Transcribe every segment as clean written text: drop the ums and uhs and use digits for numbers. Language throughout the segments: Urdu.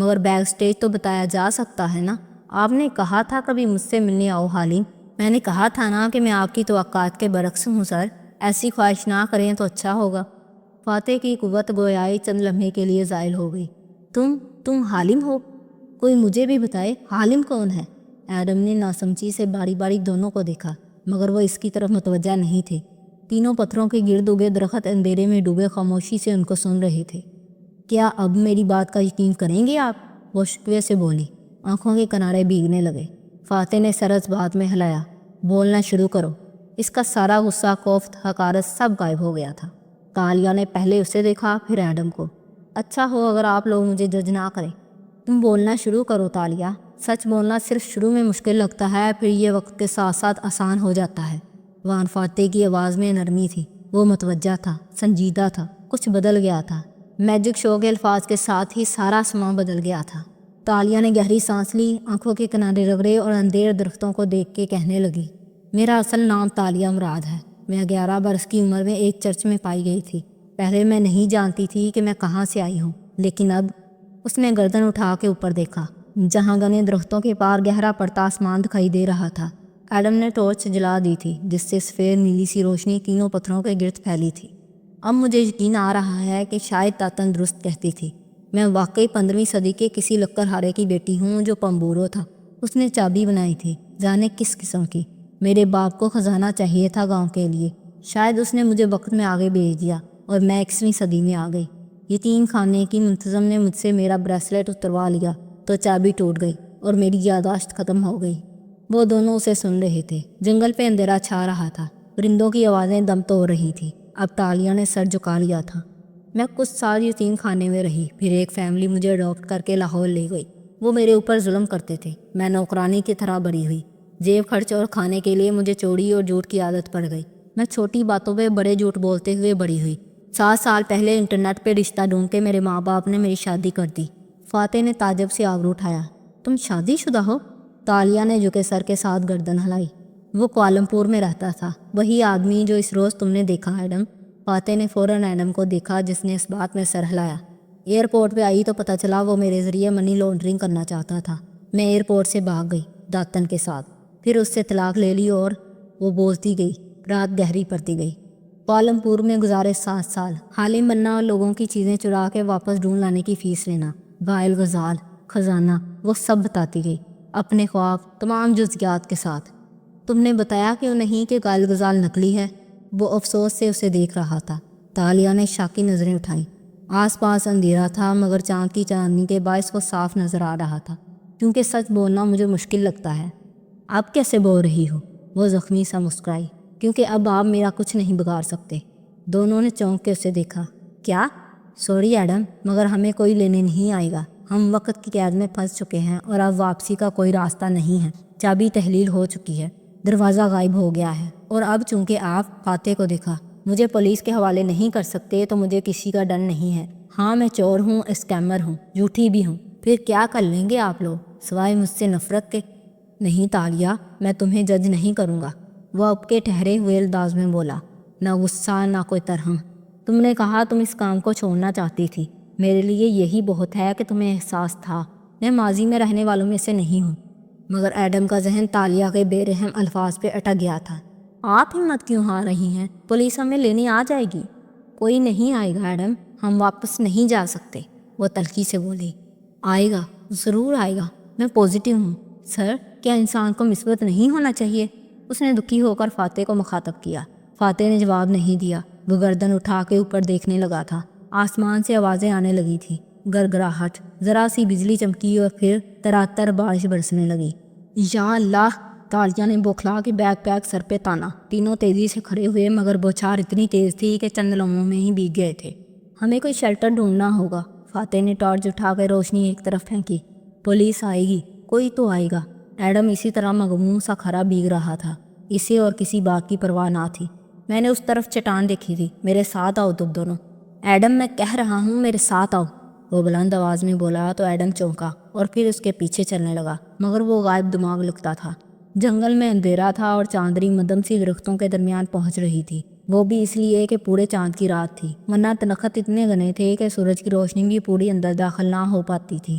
مگر بیک اسٹیج تو بتایا جا سکتا ہے نا۔ آپ نے کہا تھا کبھی مجھ سے ملنے آؤ حالم۔ میں نے کہا تھا نا کہ میں آپ کی توقعات کے برعکس ہوں سر، ایسی خواہش نہ کریں تو اچھا ہوگا۔ فاتح کی قوت گویائی چند لمحے کے لیے زائل ہو گئی۔ تم حالم ہو؟ کوئی مجھے بھی بتائے حالم کون ہے؟ ایڈم نے ناسمجھی سے باری باری دونوں کو دیکھا، مگر وہ اس کی طرف متوجہ نہیں تھے۔ تینوں پتھروں کے گرد اگے درخت اندھیرے میں ڈوبے خاموشی سے ان کو سن رہے تھے۔ کیا اب میری بات کا یقین کریں گے آپ؟ وہ شکوے سے بولی۔ آنکھوں کے کنارے بھیگنے لگے۔ فاتح نے سر اس بات میں ہلایا۔ بولنا شروع کرو۔ اس کا سارا غصہ، خوف، حقارت سب غائب ہو گیا تھا۔ تالیہ نے پہلے اسے دیکھا پھر ایڈم کو۔ اچھا ہو اگر آپ لوگ مجھے جج نہ کریں۔ تم بولنا شروع کرو تالیہ۔ سچ بولنا صرف شروع میں مشکل لگتا ہے، پھر یہ وقت کے ساتھ ساتھ آسان ہو جاتا ہے۔ وان فاتح کی آواز میں نرمی تھی۔ وہ متوجہ تھا، سنجیدہ تھا، کچھ بدل گیا تھا۔ میجک شو کے الفاظ کے ساتھ ہی سارا سماں بدل گیا تھا۔ تالیہ نے گہری سانس لی، آنکھوں کے کنارے رگڑے اور اندھیر درختوں کو دیکھ کے کہنے لگی، میرا اصل نام تالیہ مراد ہے۔ میں 11 برس کی عمر میں ایک چرچ میں پائی گئی تھی۔ پہلے میں نہیں جانتی تھی کہ میں کہاں سے آئی ہوں، لیکن اب… اس نے گردن اٹھا کے اوپر دیکھا، جہاں گھنے درختوں کے پار گہرا پڑتا آسمان دکھائی دے رہا تھا۔ ایڈم نے ٹارچ جلا دی تھی، جس سے سفید نیلی سی روشنی تینوں پتھروں کے گرد پھیلی تھی۔ اب مجھے یقین آ رہا ہے کہ شاید تاتن درست کہتی تھی۔ میں واقعی 15ویں صدی کے کسی لکڑ ہارے کی بیٹی ہوں جو پمبورو تھا۔ اس نے چابی بنائی تھی، جانے کس قسم کی۔ میرے باپ کو خزانہ چاہیے تھا گاؤں کے لیے، شاید اس نے مجھے وقت میں آگے بھیج دیا اور میں 21ویں صدی میں آ گئی۔ یتیم خانے کی منتظم نے مجھ سے میرا بریسلیٹ اتروا لیا تو چابی ٹوٹ گئی اور میری یادداشت ختم ہو گئی۔ وہ دونوں اسے سن رہے تھے۔ جنگل پہ اندھیرا چھا رہا تھا، پرندوں کی آوازیں دم توڑ رہی تھی۔ اب تالیہ نے سر جھکا لیا تھا۔ میں کچھ سال یتیم خانے میں رہی، پھر ایک فیملی مجھے اڈاپٹ کر کے لاہور لے گئی۔ وہ میرے اوپر ظلم کرتے تھے، میں نوکرانی کی طرح بڑی ہوئی۔ جیب خرچ اور کھانے کے لیے مجھے چوری اور جھوٹ کی عادت پڑ گئی۔ میں چھوٹی باتوں پہ بڑے جھوٹ بولتے ہوئے بڑی ہوئی۔ 7 سال پہلے انٹرنیٹ پہ رشتہ ڈھونڈ کے میرے ماں باپ نے میری شادی کر دی۔ فاتح نے تعجب سے آبرو اٹھایا۔ تم شادی شدہ ہو؟ تالیہ نے جھکے سر کے ساتھ گردن ہلائی۔ وہ کوالمپور میں رہتا تھا، وہی آدمی جو اس روز تم نے دیکھا ایڈم۔ فاتح نے فوراً ایڈم کو دیکھا، جس نے اس بات میں سر ہلایا۔ ایئرپورٹ پہ آئی تو پتہ چلا وہ میرے ذریعے منی لانڈرنگ کرنا چاہتا تھا۔ میں ایئرپورٹ سے بھاگ گئی داتن کے ساتھ، پھر اس سے طلاق لے لی اور… وہ بولتی گئی۔ رات گہری پڑتی گئی۔ کوالمپور میں گزارے 7 سال۔ حالم بننا اور لوگوں کی چیزیں چرا کے واپس ڈھونڈ لانے کی فیس لینا۔ گائل غزال، خزانہ، وہ سب بتاتی گئی، اپنے خواب، تمام جزیات کے ساتھ۔ تم نے بتایا کیوں نہیں کہ گائل غزال نکلی ہے؟ وہ افسوس سے اسے دیکھ رہا تھا۔ تالیہ نے شاکی نظریں اٹھائیں۔ آس پاس اندھیرا تھا، مگر چاند کی چاندنی کے باعث وہ صاف نظر آ رہا تھا۔ کیونکہ سچ بولنا مجھے مشکل لگتا ہے۔ آپ کیسے بول رہی ہو؟ وہ زخمی سا مسکرائی۔ کیونکہ اب آپ میرا کچھ نہیں بگاڑ سکتے۔ دونوں نے چونک کے اسے دیکھا۔ کیا؟ سوری ایڈم، مگر ہمیں کوئی لینے نہیں آئے گا۔ ہم وقت کی قید میں پھنس چکے ہیں اور اب واپسی کا کوئی راستہ نہیں ہے۔ چابی تحلیل ہو چکی ہے، دروازہ غائب ہو گیا ہے، اور اب چونکہ آپ… فاتح کو دیکھا، مجھے پولیس کے حوالے نہیں کر سکتے تو مجھے کسی کا ڈر نہیں ہے۔ ہاں میں چور ہوں، اسکیمر ہوں، جھوٹی بھی ہوں۔ پھر کیا کر لیں گے آپ لوگ سوائے مجھ سے نفرت کے؟ نہیں تالیہ، میں تمہیں جج نہیں کروں گا، وہ اب کے ٹھہرے ہوئے انداز میں بولا۔ نہ غصہ، نہ کوئی ترہم۔ تم نے کہا تم اس کام کو چھوڑنا چاہتی تھی، میرے لیے یہی بہت ہے کہ تمہیں احساس تھا۔ میں ماضی میں رہنے والوں میں سے نہیں ہوں۔ مگر ایڈم کا ذہن تالیہ کے بے رحم الفاظ پہ اٹک گیا تھا۔ آپ ہمت کیوں ہار رہی ہیں؟ پولیس ہمیں لینے آ جائے گی۔ کوئی نہیں آئے گا ایڈم، ہم واپس نہیں جا سکتے، وہ تلخی سے بولی۔ آئے گا، ضرور آئے گا، میں پازیٹیو ہوں۔ سر، کیا انسان کو مثبت نہیں ہونا چاہیے؟ اس نے دکھی ہو کر فاتح کو مخاطب کیا۔ فاتح نے جواب نہیں دیا۔ وہ گردن اٹھا کے اوپر دیکھنے لگا تھا۔ آسمان سے آوازیں آنے لگی تھی، گرگراہٹ، ذرا سی بجلی چمکی اور پھر تراتر بارش برسنے لگی۔ یا اللہ! تالیہ نے بوکھلا کے بیک پیک سر پہ تانا۔ تینوں تیزی سے کھڑے ہوئے، مگر بوچھار اتنی تیز تھی کہ چند لمحوں میں ہی بھیگ گئے تھے۔ ہمیں کوئی شیلٹر ڈھونڈنا ہوگا۔ فاتح نے ٹارچ اٹھا کے روشنی ایک طرف پھینکی۔ پولیس آئے گی، کوئی تو آئے گا۔ ایڈم اسی طرح مغموم سا کھڑا بھیگ رہا تھا، اسے اور کسی بات کی پرواہ نہ تھی۔ میں نے اس طرف چٹان دیکھی تھی، میرے ساتھ آؤ تم دونوں۔ ایڈم، میں کہہ رہا ہوں میرے ساتھ آؤ، وہ بلند آواز میں بولا تو ایڈم چونکا اور پھر اس کے پیچھے چلنے لگا، مگر وہ غائب دماغ لگتا تھا۔ جنگل میں اندھیرا تھا اور چاندنی مدھم سی درختوں کے درمیان پہنچ رہی تھی، وہ بھی اس لیے کہ پورے چاند کی رات تھی، ورنہ درخت اتنے گھنے تھے کہ سورج کی روشنی بھی پوری اندر داخل نہ ہو پاتی تھی۔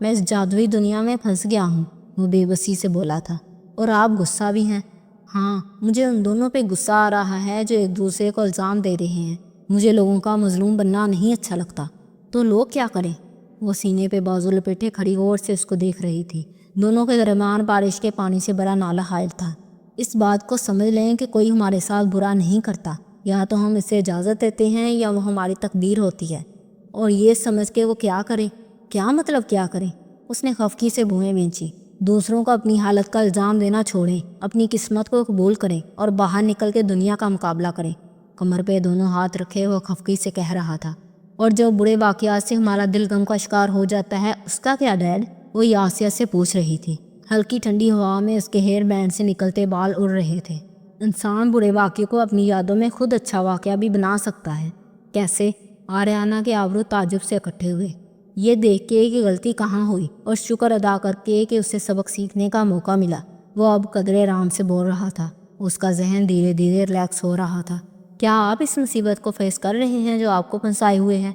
میں اس جادوئی دنیا میں پھنس گیا ہوں، وہ بے بسی سے بولا تھا۔ اور آپ غصہ بھی ہیں؟ ہاں، مجھے ان دونوں پہ غصہ آ رہا ہے جو ایک دوسرے کو الزام دے رہے ہیں۔ مجھے لوگوں کا مظلوم بننا نہیں اچھا لگتا۔ تو لوگ کیا کریں؟ وہ سینے پہ بازو لپیٹے کھڑی غور سے اس کو دیکھ رہی تھی۔ دونوں کے درمیان بارش کے پانی سے بڑا نالہ حائل تھا۔ اس بات کو سمجھ لیں کہ کوئی ہمارے ساتھ برا نہیں کرتا، یا تو ہم اسے اجازت دیتے ہیں یا وہ ہماری تقدیر ہوتی ہے۔ اور یہ سمجھ کے وہ کیا کریں؟ کیا مطلب کیا کریں؟ اس نے خفگی سے بھویں بھینچی۔ دوسروں کو اپنی حالت کا الزام دینا چھوڑیں، اپنی قسمت کو قبول کریں اور باہر نکل کے دنیا کا مقابلہ کریں۔ کمر پہ دونوں ہاتھ رکھے وہ خفگی سے کہہ رہا تھا۔ اور جو برے واقعات سے ہمارا دل غم کا شکار ہو جاتا ہے اس کا کیا ڈیڈ؟ وہ یاسیہ سے پوچھ رہی تھی۔ ہلکی ٹھنڈی ہوا میں اس کے ہیئر بینڈ سے نکلتے بال اڑ رہے تھے۔ انسان برے واقعے کو اپنی یادوں میں خود اچھا واقعہ بھی بنا سکتا ہے۔ کیسے؟ آریانہ کے آبرو تعجب سے اکٹھے ہوئے، یہ دیکھ کے کہ غلطی کہاں ہوئی اور شکر ادا کر کے کہ اسے سبق سیکھنے کا موقع ملا۔ وہ اب قدرے آرام سے بول رہا تھا، اس کا ذہن دھیرے دھیرے ریلیکس ہو رہا تھا۔ کیا آپ اس مصیبت کو فیس کر رہے ہیں جو آپ کو پھنسائے ہوئے ہے؟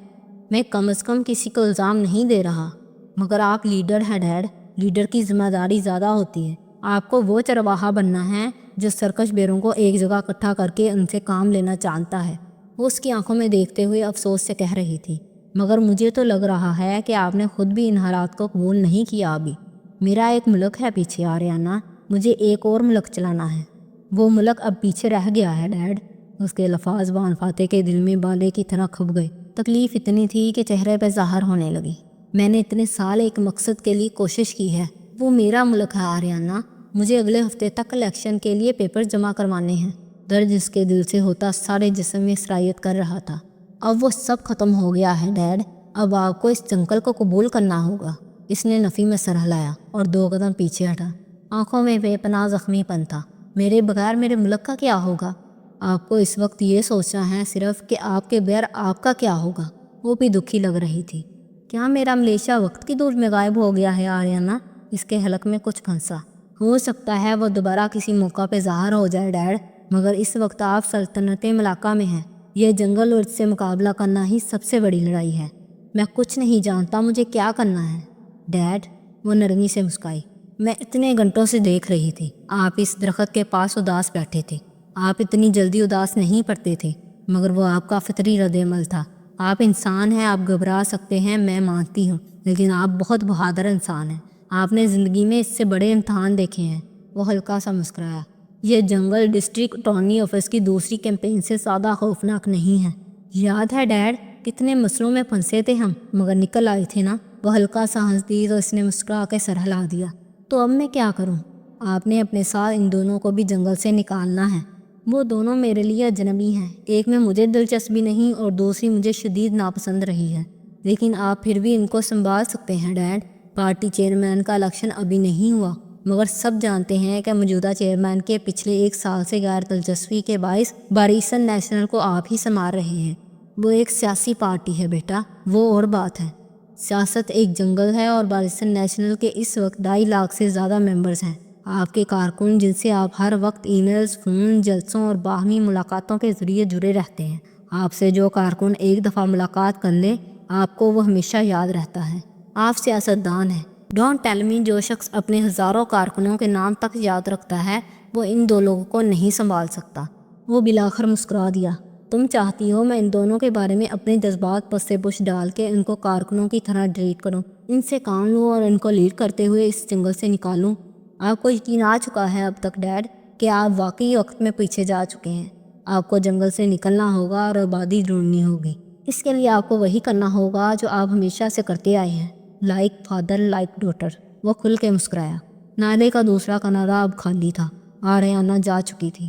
میں کم از کم کسی کو الزام نہیں دے رہا، مگر آپ لیڈر ہیں ڈیڈ، لیڈر کی ذمہ داری زیادہ ہوتی ہے۔ آپ کو وہ چرواہا بننا ہے جو سرکش بیروں کو ایک جگہ اکٹھا کر کے ان سے کام لینا جانتا ہے۔ وہ اس کی آنکھوں میں دیکھتے ہوئے افسوس سے کہہ رہی تھی، مگر مجھے تو لگ رہا ہے کہ آپ نے خود بھی ان حالات کو قبول نہیں کیا ابھی۔ میرا ایک ملک ہے پیچھے آریانہ، مجھے ایک اور ملک چلانا ہے۔ وہ ملک اب پیچھے رہ گیا ہے ڈیڈ۔ اس کے لفظ وان فاتح کے دل میں بالے کی طرح کھپ گئے۔ تکلیف اتنی تھی کہ چہرے پہ ظاہر ہونے لگی۔ میں نے اتنے سال ایک مقصد کے لیے کوشش کی ہے، وہ میرا ملک ہے آریانہ۔ مجھے اگلے ہفتے تک الیکشن کے لیے پیپر جمع کروانے ہیں۔ درد جس کے دل سے ہوتا سارے جسم میں سرایت کر رہا تھا۔ اب وہ سب ختم ہو گیا ہے ڈیڈ، اب آپ کو اس جنگل کو قبول کرنا ہوگا۔ اس نے نفی میں سر ہلایا اور 2 قدم پیچھے ہٹا۔ آنکھوں میں بے پناہ زخمی پن تھا۔ میرے بغیر میرے ملک کا کیا ہوگا؟ آپ کو اس وقت یہ سوچنا ہے صرف کہ آپ کے بغیر آپ کا کیا ہوگا۔ وہ بھی دکھی لگ رہی تھی۔ کیا میرا ملیشیا وقت کی دور میں غائب ہو گیا ہے آریانہ؟ اس کے حلق میں کچھ پھنسا۔ ہو سکتا ہے وہ دوبارہ کسی موقع پہ ظاہر ہو جائے ڈیڈ، مگر اس وقت آپ سلطنت ملاقہ میں ہیں۔ یہ جنگل اور اس سے مقابلہ کرنا ہی سب سے بڑی لڑائی ہے۔ میں کچھ نہیں جانتا مجھے کیا کرنا ہے ڈیڈ، وہ نرمی سے مسکرائی۔ میں اتنے گھنٹوں سے دیکھ رہی تھی، آپ اس درخت کے پاس اداس بیٹھے تھے۔ آپ اتنی جلدی اداس نہیں پڑتے تھے، مگر وہ آپ کا فطری رد عمل تھا۔ آپ انسان ہیں، آپ گھبرا سکتے ہیں، میں مانتی ہوں، لیکن آپ بہت بہادر انسان ہیں۔ آپ نے زندگی میں اس سے بڑے امتحان دیکھے ہیں۔ وہ ہلکا سا مسکرایا۔ یہ جنگل ڈسٹرکٹ اٹارنی آفس کی دوسری کیمپین سے زیادہ خوفناک نہیں ہے۔ یاد ہے ڈیڈ، کتنے مسئلوں میں پھنسے تھے ہم، مگر نکل آئے تھے نا؟ وہ ہلکا سا ہنس دی تو اس نے مسکرا کے سر ہلا دیا۔ تو اب میں کیا کروں؟ آپ نے اپنے ساتھ ان دونوں کو بھی جنگل سے نکالنا ہے۔ وہ دونوں میرے لیے اجنبی ہیں، ایک میں مجھے دلچسپی نہیں اور دوسری مجھے شدید ناپسند رہی ہے، لیکن آپ پھر بھی ان کو سنبھال سکتے ہیں ڈیڈ۔ پارٹی چیئرمین کا الیکشن ابھی نہیں ہوا، مگر سب جانتے ہیں کہ موجودہ چیئرمین کے پچھلے 1 سال سے غیر دلچسپی کے باعث باریسن نیشنل کو آپ ہی سنبھال رہے ہیں۔ وہ ایک سیاسی پارٹی ہے بیٹا، وہ اور بات ہے۔ سیاست ایک جنگل ہے اور باریسن نیشنل کے اس وقت 2.5 لاکھ سے زیادہ ممبرز ہیں۔ آپ کے کارکن جن سے آپ ہر وقت ای میلز، فون، جلسوں اور باہمی ملاقاتوں کے ذریعے جڑے رہتے ہیں، آپ سے جو کارکن ایک دفعہ ملاقات کر لے آپ کو وہ ہمیشہ یاد رہتا ہے۔ آپ سیاستدان ہیں۔ ڈونٹ ٹیل می جو شخص اپنے ہزاروں کارکنوں کے نام تک یاد رکھتا ہے وہ ان 2 لوگوں کو نہیں سنبھال سکتا۔ وہ بلاخر مسکرا دیا۔ تم چاہتی ہو میں ان دونوں کے بارے میں اپنے جذبات پس پش ڈال کے ان کو کارکنوں کی طرح ٹریٹ کروں، ان سے کام لوں اور ان کو لیڈ کرتے ہوئے اس جنگل سے نکالوں؟ آپ کو یقین آ چکا ہے اب تک ڈیڈ کہ آپ واقعی وقت میں پیچھے جا چکے ہیں۔ آپ کو جنگل سے نکلنا ہوگا اور آبادی ڈھونڈنی ہوگی۔ اس کے لیے آپ کو وہی کرنا ہوگا جو آپ ہمیشہ سے کرتے آئے ہیں، لائک فادر لائک ڈاٹر۔ وہ کھل کے مسکرایا۔ نالے کا دوسرا کنارہ اب خالی تھا، آریانہ جا چکی تھی۔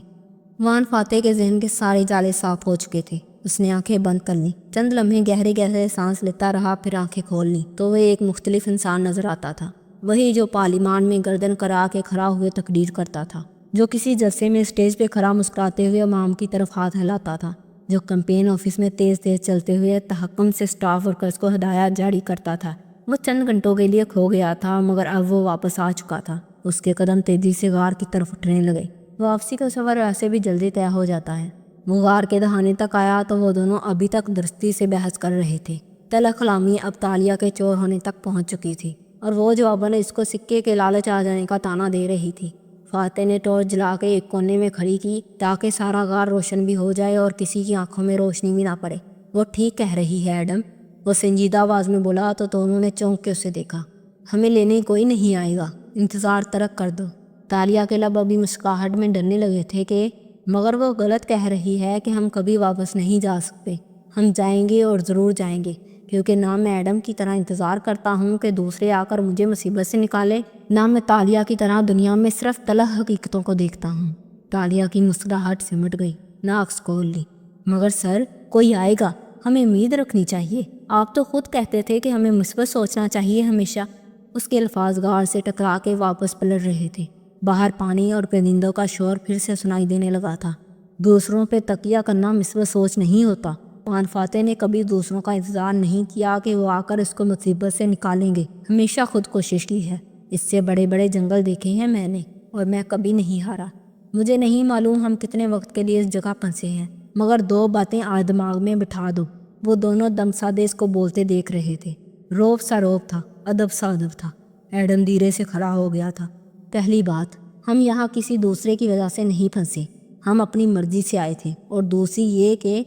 وان فاتح کے ذہن کے سارے جالے صاف ہو چکے تھے۔ اس نے آنکھیں بند کر لیں، چند لمحے گہرے گہرے سانس لیتا رہا، پھر آنکھیں کھول لیں تو وہ ایک مختلف انسان نظر آتا تھا۔ وہی جو پارلیمان میں گردن کرا کے کھڑا ہوئے تقریر کرتا تھا، جو کسی جلسے میں اسٹیج پہ کھڑا مسکراتے ہوئے عوام کی طرف ہاتھ ہلاتا تھا، جو کیمپین آفس میں تیز تیز چلتے ہوئے تحکم سے اسٹاف ورکرز کو ہدایات جاری کرتا تھا۔ وہ چند گھنٹوں کے لیے کھو گیا تھا، مگر اب وہ واپس آ چکا تھا۔ اس کے قدم تیزی سے غار کی طرف اٹھنے لگے۔ واپسی کا سفر ویسے بھی جلدی طے ہو جاتا ہے۔ وہ غار کے دہانے تک آیا تو وہ دونوں ابھی تک درستی سے بحث کر رہے تھے۔ تلخ کلامی اب تالیہ کے چور ہونے تک پہنچ چکی تھی۔ اور وہ جو ابن اس کو سکے کے لالچ آ جانے کا تانا دے رہی تھی۔ فاتح نے ٹارچ جلا کے ایک کونے میں کھڑی کی تاکہ سارا غار روشن بھی ہو جائے اور کسی کی آنکھوں میں روشنی بھی نہ پڑے۔ وہ ٹھیک کہہ رہی ہے ایڈم، وہ سنجیدہ آواز میں بولا تو دونوں نے چونک کے اسے دیکھا۔ ہمیں لینے کوئی نہیں آئے گا، انتظار ترک کر دو۔ تالیہ کے لب ابھی مسکراہٹ میں ڈرنے لگے تھے کہ مگر وہ غلط کہہ رہی ہے کہ ہم کبھی واپس نہیں جا سکتے۔ ہم جائیں گے اور ضرور جائیں گے، کیونکہ نہ میں ایڈم کی طرح انتظار کرتا ہوں کہ دوسرے آ کر مجھے مصیبت سے نکالے، نہ میں تالیہ کی طرح دنیا میں صرف تلخ حقیقتوں کو دیکھتا ہوں۔ تالیہ کی مسکراہٹ سمٹ گئی، ناک کھول لی۔ مگر سر، کوئی آئے گا، ہمیں امید رکھنی چاہیے۔ آپ تو خود کہتے تھے کہ ہمیں مثبت سوچنا چاہیے ہمیشہ۔ اس کے الفاظ غار سے ٹکرا کے واپس پلٹ رہے تھے۔ باہر پانی اور پرندوں کا شور پھر سے سنائی دینے لگا تھا۔ دوسروں پہ تکیہ کرنا مثبت سوچ نہیں ہوتا۔ وان فاتح نے کبھی دوسروں کا انتظار نہیں کیا کہ وہ آ کر اس کو مصیبت سے نکالیں گے، ہمیشہ خود کوشش کی ہے۔ اس سے بڑے بڑے جنگل دیکھے ہیں میں نے، اور میں کبھی نہیں ہارا۔ مجھے نہیں معلوم ہم کتنے وقت کے لیے اس جگہ پھنسے ہیں، مگر دو باتیں آج دماغ میں بٹھا دو۔ وہ دونوں دم سادے اس کو بولتے دیکھ رہے تھے۔ روب سا روب تھا، ادب سا ادب تھا۔ ایڈم دھیرے سے کھڑا ہو گیا تھا۔ پہلی بات، ہم یہاں کسی دوسرے کی وجہ سے نہیں پھنسے، ہم اپنی مرضی سے آئے تھے۔ اور دوسری یہ کہ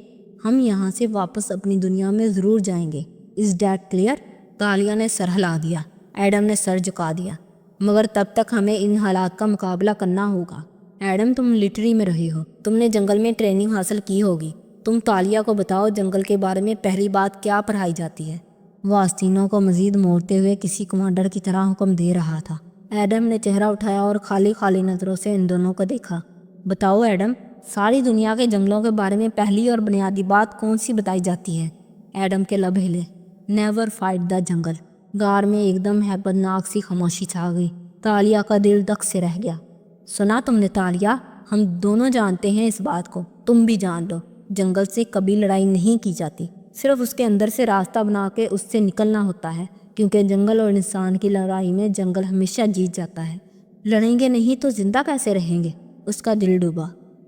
ہم یہاں سے واپس اپنی دنیا میں ضرور جائیں گے۔ Is that clear? تالیہ نے سر ہلا دیا۔ ایڈم نے سر جھکا دیا۔ مگر تب تک ہمیں ان حالات کا مقابلہ کرنا ہوگا۔ ایڈم، تم ملٹری میں رہے ہو، تم نے جنگل میں ٹریننگ حاصل کی ہوگی۔ تم تالیہ کو بتاؤ جنگل کے بارے میں پہلی بات کیا پڑھائی جاتی ہے؟ وہ آستینوں کو مزید موڑتے ہوئے کسی کمانڈر کی طرح حکم دے رہا تھا۔ ایڈم نے چہرہ اٹھایا اور خالی نظروں سے ان دونوں کو دیکھا۔ بتاؤ ایڈم، ساری دنیا کے جنگلوں کے بارے میں پہلی اور بنیادی بات کون سی بتائی جاتی ہے؟ ایڈم کے لب ہلے۔ نیور فائٹ دا جنگل۔ غار میں ایک دم ہیبتناک سی خاموشی چھا گئی۔ تالیہ کا دل دک سے رہ گیا۔ سنا تم نے تالیہ؟ ہم دونوں جانتے ہیں اس بات کو، تم بھی جان لو۔ جنگل سے کبھی لڑائی نہیں کی جاتی، صرف اس کے اندر سے راستہ بنا کے اس سے نکلنا ہوتا ہے، کیونکہ جنگل اور انسان کی لڑائی میں جنگل ہمیشہ جیت جاتا ہے۔ لڑیں گے نہیں تو زندہ کیسے رہیں گے؟ اس کا دل ڈوبا۔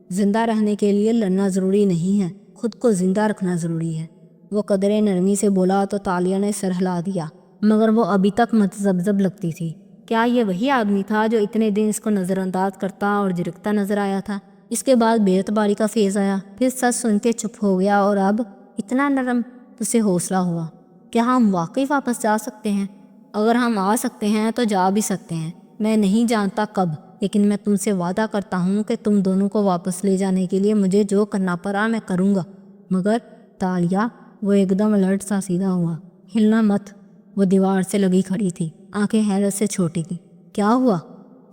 زندہ رہنے کے لیے لڑنا ضروری نہیں ہے، خود کو زندہ رکھنا ضروری ہے۔ وہ قدرے نرمی سے بولا تو تالیہ نے سر ہلا دیا، مگر وہ ابھی تک متذبذب لگتی تھی۔ کیا یہ وہی آدمی تھا جو اتنے دن اس کو نظر انداز کرتا اور جھڑکتا نظر آیا تھا؟ اس کے بعد بے اعتباری کا فیض آیا، پھر سچ سن کے چپ ہو گیا، اور اب اتنا نرم؟ اسے حوصلہ ہوا۔ کیا ہم واقعی واپس جا سکتے ہیں؟ اگر ہم آ سکتے ہیں تو جا بھی سکتے ہیں، میں نہیں جانتا کب، لیکن میں تم سے وعدہ کرتا ہوں کہ تم دونوں کو واپس لے جانے کے لیے مجھے جو کرنا پڑا میں کروں گا۔ مگر تالیہ، وہ ایک دم الرٹ سا سیدھا ہوا۔ ہلنا مت۔ وہ دیوار سے لگی کھڑی تھی، آنکھیں حیرت سے چھوٹی تھیں۔ کیا ہوا؟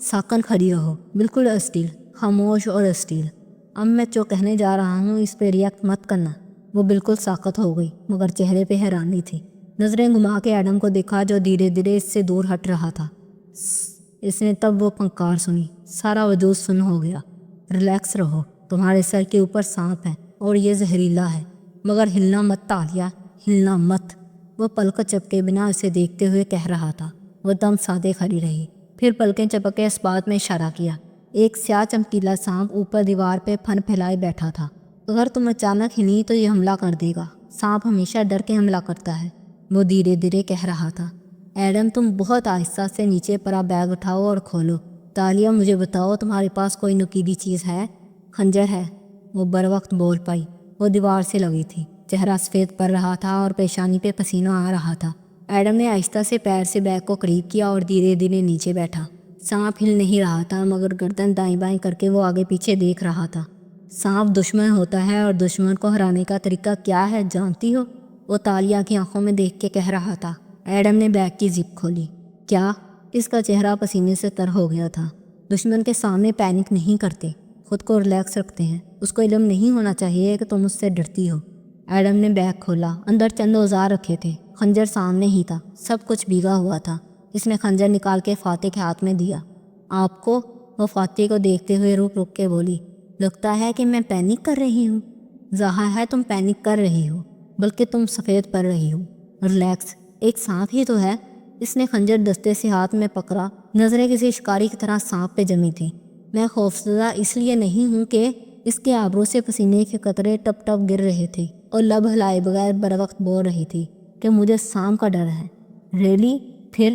ساکن کھڑی رہو، بالکل اسٹیل، خاموش اور اسٹیل۔ اب میں جو کہنے جا رہا ہوں اس پہ ریئیکٹ مت کرنا۔ وہ بالکل ساکت ہو گئی، مگر چہرے پہ حیرانی تھی۔ نظریں گھما کے ایڈم کو دیکھا جو دھیرے دھیرے اس سے دور ہٹ رہا تھا۔ اس نے تب وہ پھنکار سنی، سارا وجود سن ہو گیا۔ ریلیکس رہو، تمہارے سر کے اوپر سانپ ہے اور یہ زہریلا ہے، مگر ہلنا مت تالیہ، ہلنا مت۔ وہ پلک چپکے بنا اسے دیکھتے ہوئے کہہ رہا تھا۔ وہ دم سادے کھڑی رہی، پھر پلکیں چپک کے اس بات میں اشارہ کیا۔ ایک سیاہ چمکیلا سانپ اوپر دیوار پہ پھن پھیلائے بیٹھا تھا۔ اگر تم اچانک ہلی تو یہ حملہ کر دے گا۔ سانپ ہمیشہ ڈر کے حملہ کرتا ہے، وہ دھیرے دھیرے کہہ رہا تھا۔ ایڈم، تم بہت آہستہ سے نیچے پڑا بیگ اٹھاؤ اور کھولو۔ تالیہ، مجھے بتاؤ تمہارے پاس کوئی نکیلی چیز ہے؟ خنجر ہے، وہ بر وقت بول پائی۔ وہ دیوار سے لگی تھی، چہرہ سفید پڑ رہا تھا اور پیشانی پہ پسینہ آ رہا تھا۔ ایڈم نے آہستہ سے پیر سے بیگ کو قریب کیا اور دھیرے دھیرے نیچے بیٹھا۔ سانپ ہل نہیں رہا تھا، مگر گردن دائیں بائیں کر کے وہ آگے پیچھے دیکھ رہا تھا۔ سانپ دشمن ہوتا ہے، اور دشمن کو ہرانے کا طریقہ کیا ہے جانتی ہو؟ وہ تالیہ کی آنکھوں میں دیکھ کے کہہ رہا تھا۔ ایڈم نے بیگ کی زپ کھولی۔ کیا؟ اس کا چہرہ پسینے سے تر ہو گیا تھا۔ دشمن کے سامنے پینک نہیں کرتے، خود کو ریلیکس رکھتے ہیں۔ اس کو علم نہیں ہونا چاہیے کہ تم اس سے ڈرتی ہو۔ ایڈم نے بیگ کھولا، اندر چند اوزار رکھے تھے، خنجر سامنے ہی تھا، سب کچھ بھیگا ہوا تھا۔ اس نے خنجر نکال کے فاتح کے ہاتھ میں دیا۔ آپ کو؟ وہ فاتح کو دیکھتے ہوئے رک رک کے بولی۔ لگتا ہے کہ میں پینک کر رہی ہوں۔ ظاہر ہے تم پینک کر رہی ہو، بلکہ تم سفید پڑ رہی ہو۔ ریلیکس، ایک سانپ ہی تو ہے۔ اس نے خنجر دستے سے ہاتھ میں پکڑا، نظریں کسی شکاری کی طرح سانپ پہ جمی تھیں۔ میں خوفزدہ اس لیے نہیں ہوں کہ اس کے ابرو سے پسینے کے قطرے ٹپ ٹپ گر رہے تھے، اور لب ہلائے بغیر بر وقت بول رہی تھی کہ مجھے سانپ کا ڈر ہے۔ ریلی؟ پھر؟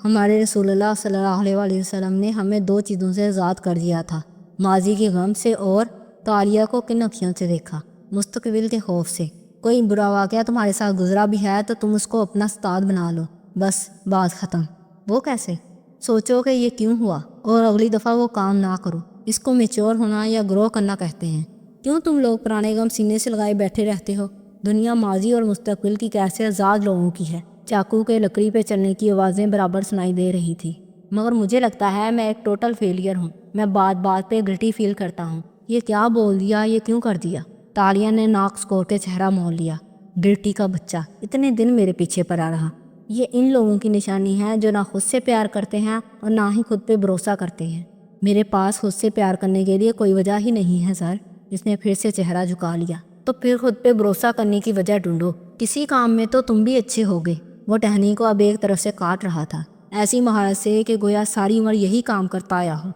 ہمارے رسول اللہ صلی اللہ علیہ وسلم نے ہمیں 2 چیزوں سے آزاد کر دیا تھا، ماضی کے غم سے اور تالیہ کو کن اکھیوں سے دیکھا، مستقبل کے خوف سے۔ کوئی برا واقعہ تمہارے ساتھ گزرا بھی ہے تو تم اس کو اپنا استاد بنا لو، بس بات ختم۔ وہ کیسے؟ سوچو کہ یہ کیوں ہوا اور اگلی دفعہ وہ کام نہ کرو۔ اس کو میچور ہونا یا گرو کرنا کہتے ہیں۔ کیوں تم لوگ پرانے غم سینے سے لگائے بیٹھے رہتے ہو؟ دنیا ماضی اور مستقبل کی کیسے آزاد لوگوں کی ہے۔ چاقو کے لکڑی پہ چلنے کی آوازیں برابر سنائی دے رہی تھی، مگر مجھے لگتا ہے میں ایک ٹوٹل فیلئر ہوں۔ میں بات بات پہ گلٹی فیل کرتا ہوں۔ یہ کیا بول دیا، یہ کیوں کر دیا؟ تالیہ نے ناک سکور کے چہرہ مول لیا۔ گلٹی کا بچہ اتنے دن میرے پیچھے پڑا رہا۔ یہ ان لوگوں کی نشانی ہے جو نہ خود سے پیار کرتے ہیں اور نہ ہی خود پہ بھروسہ کرتے ہیں۔ میرے پاس خود سے پیار کرنے کے لیے کوئی وجہ ہی نہیں ہے سر۔ اس نے پھر سے چہرہ جھکا لیا۔ تو پھر خود پہ بھروسہ کرنے کی وجہ ڈھونڈو۔ کسی کام میں تو تم بھی اچھے ہوگے۔ وہ ٹہنی کو اب ایک طرف سے کاٹ رہا تھا، ایسی مہارت سے کہ گویا ساری عمر یہی کام کرتا آیا ہو۔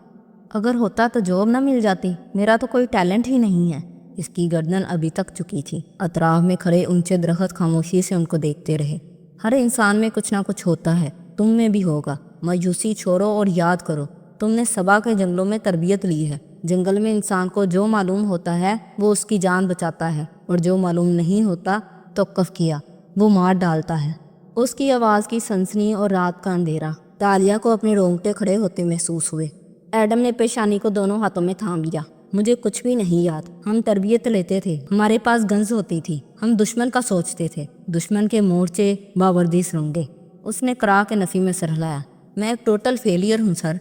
اگر ہوتا تو جاب نہ مل جاتی، میرا تو کوئی ٹیلنٹ ہی نہیں ہے۔ اس کی گردن ابھی تک جھکی تھی۔ اطراف میں کھڑے اونچے درخت خاموشی سے ان کو دیکھتے رہے۔ ہر انسان میں کچھ نہ کچھ ہوتا ہے، تم میں بھی ہوگا۔ مایوسی چھوڑو اور یاد کرو، تم نے سبا کے جنگلوں میں تربیت لی ہے۔ جنگل میں انسان کو جو معلوم ہوتا ہے وہ اس کی جان بچاتا ہے، اور جو معلوم نہیں ہوتا توقف کیا وہ مار ڈالتا ہے۔ اس کی آواز کی سنسنی اور رات کا اندھیرا تالیہ کو اپنے رونگٹے کھڑے ہوتے محسوس ہوئے۔ ایڈم نے پیشانی کو دونوں ہاتھوں میں تھام لیا۔ مجھے کچھ بھی نہیں یاد۔ ہم تربیت لیتے تھے، ہمارے پاس گنز ہوتی تھی، ہم دشمن کا سوچتے تھے، دشمن کے مورچے، باوردی سرنگیں۔ اس نے کرا کے نفی میں سر ہلایا۔ میں ایک ٹوٹل فیلئر ہوں سر۔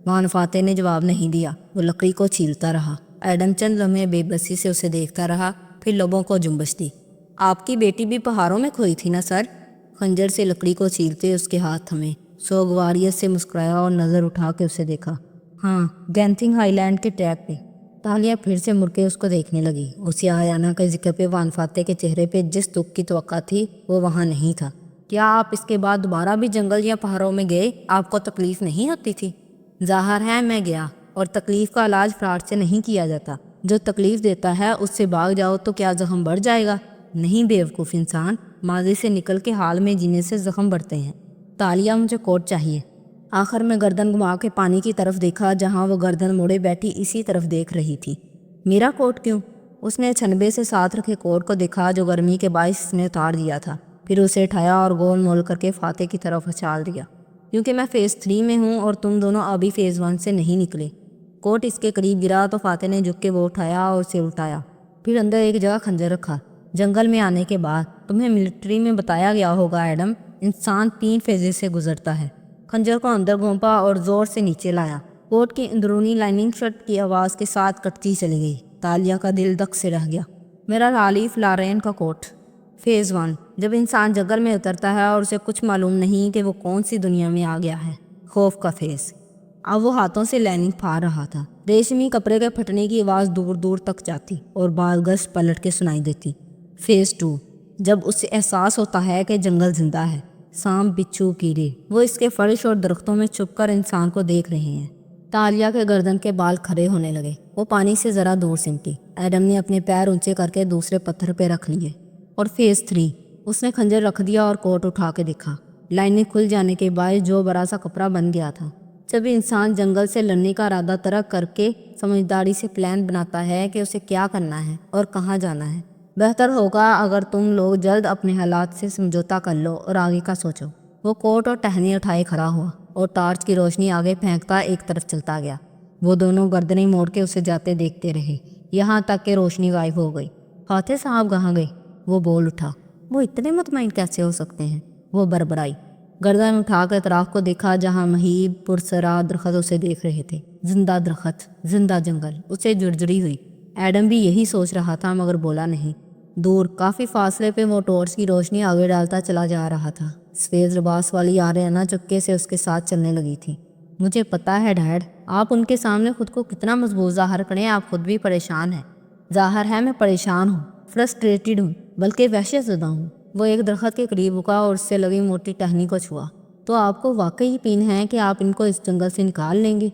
وان فاتح نے جواب نہیں دیا، وہ لکڑی کو چھیلتا رہا۔ ایڈم چند لمحے بے بسی سے اسے دیکھتا رہا، پھر لبوں کو جنبش دی۔ آپ کی بیٹی بھی پہاڑوں میں کھوئی تھی نا سر؟ خنجر سے لکڑی کو چھیلتے اس کے ہاتھ تھمے۔ سوگواریت سے مسکرایا اور نظر اٹھا کے اسے دیکھا۔ ہاں، گینتھنگ ہائی لینڈ کے ٹریک پہ۔ تالیہ پھر سے مڑ کے اس کو دیکھنے لگی۔ اسی آیانہ کے ذکر پہ وان فاتح کے چہرے پہ جس دکھ کی توقع تھی وہ وہاں نہیں تھا۔ کیا آپ اس کے بعد دوبارہ بھی جنگل یا پہاڑوں میں گئے؟ آپ کو تکلیف نہیں ہوتی تھی؟ ظاہر ہے میں گیا، اور تکلیف کا علاج فراڈ سے نہیں کیا جاتا۔ جو تکلیف دیتا ہے اس سے بھاگ جاؤ تو کیا زخم بڑھ جائے گا؟ نہیں بیوقوف انسان، ماضی سے نکل کے حال میں جینے سے زخم بڑھتے ہیں۔ تالیہ مجھے کوٹ چاہیے۔ آخر میں گردن گھما کے پانی کی طرف دیکھا جہاں وہ گردن موڑے بیٹھی اسی طرف دیکھ رہی تھی۔ میرا کوٹ کیوں؟ اس نے چھنبے سے ساتھ رکھے کوٹ کو دیکھا جو گرمی کے باعث اس نے اتار دیا تھا، پھر اسے اٹھایا اور گول مول کر کے فاتح کی طرف اچھال دیا۔ کیونکہ میں فیز 3 میں ہوں اور تم دونوں ابھی فیز 1 سے نہیں نکلے۔ کوٹ اس کے قریب گرا تو فاتح نے جھک کے وہ اٹھایا اور اسے الٹایا، پھر اندر ایک جگہ خنجر رکھا۔ جنگل میں آنے کے بعد تمہیں ملٹری میں بتایا گیا ہوگا ایڈم، انسان 3 فیزز سے گزرتا ہے۔ خنجر کو اندر گھونپا اور زور سے نیچے لایا۔ کوٹ کی اندرونی لائننگ شرٹ کی آواز کے ساتھ کٹتی چلی گئی۔ تالیہ کا دل دک سے رہ گیا۔ میرا رالیف لارین کا کوٹ۔ فیز 1، جب انسان جنگل میں اترتا ہے اور اسے کچھ معلوم نہیں کہ وہ کون سی دنیا میں آ گیا ہے۔ خوف کا فیز۔ اب وہ ہاتھوں سے لائننگ پھاڑ رہا تھا۔ ریشمی کپڑے کے پھٹنے کی آواز دور دور تک جاتی اور بعض گز پلٹ کے سنائی دیتی۔ فیز 2، جب اسے احساس ہوتا ہے کہ جنگل زندہ ہے، سانپ، بچھو، کیڑے، وہ اس کے فرش اور درختوں میں چھپ کر انسان کو دیکھ رہے ہیں۔ تالیہ کے گردن کے بال کھڑے ہونے لگے۔ وہ پانی سے ذرا دور سمٹی۔ ایڈم نے اپنے پیر اونچے کر کے دوسرے پتھر پہ رکھ لیے۔ اور فیز 3، اس نے خنجر رکھ دیا اور کوٹ اٹھا کے دیکھا۔ لائنیں کھل جانے کے باعث جو بڑا سا کپڑا بن گیا تھا۔ جب انسان جنگل سے لڑنے کا ارادہ ترک کر کے سمجھداری سے پلان بناتا ہے کہ اسے کیا کرنا ہے اور کہاں جانا ہے، بہتر ہوگا اگر تم لوگ جلد اپنے حالات سے سمجھوتا کر لو اور آگے کا سوچو۔ وہ کوٹ اور ٹہنی اٹھائے کھڑا ہوا اور ٹارچ کی روشنی آگے پھینکتا ایک طرف چلتا گیا۔ وہ دونوں گردنیں موڑ کے اسے جاتے دیکھتے رہے، یہاں تک کہ روشنی غائب ہو گئی۔ فاتح صاحب کہاں گئے؟ وہ بول اٹھا۔ وہ اتنے مطمئن کیسے ہو سکتے ہیں؟ وہ بربرائی۔ گردن اٹھا کے اطراف کو دیکھا جہاں مہیب پرسرا درخت اسے دیکھ رہے تھے۔ زندہ درخت، زندہ جنگل، اسے جڑجڑی ہوئی۔ ایڈم بھی یہی سوچ رہا تھا مگر بولا نہیں۔ دور کافی فاصلے پہ وہ ٹارچ کی روشنی آگے ڈالتا چلا جا رہا تھا۔ سفید لباس والی آریانہ چپکے سے اس کے ساتھ چلنے لگی تھی۔ مجھے پتا ہے ڈیڈ، آپ ان کے سامنے خود کو کتنا مضبوط ظاہر کریں، آپ خود بھی پریشان ہیں۔ ظاہر ہے میں پریشان ہوں، فرسٹریٹڈ ہوں، بلکہ وحشت زدہ ہوں۔ وہ ایک درخت کے قریب رکا اور اس سے لگی موٹی ٹہنی کو چھوا۔ تو آپ کو واقعی یقین ہے کہ آپ ان کو اس جنگل سے نکال لیں گے؟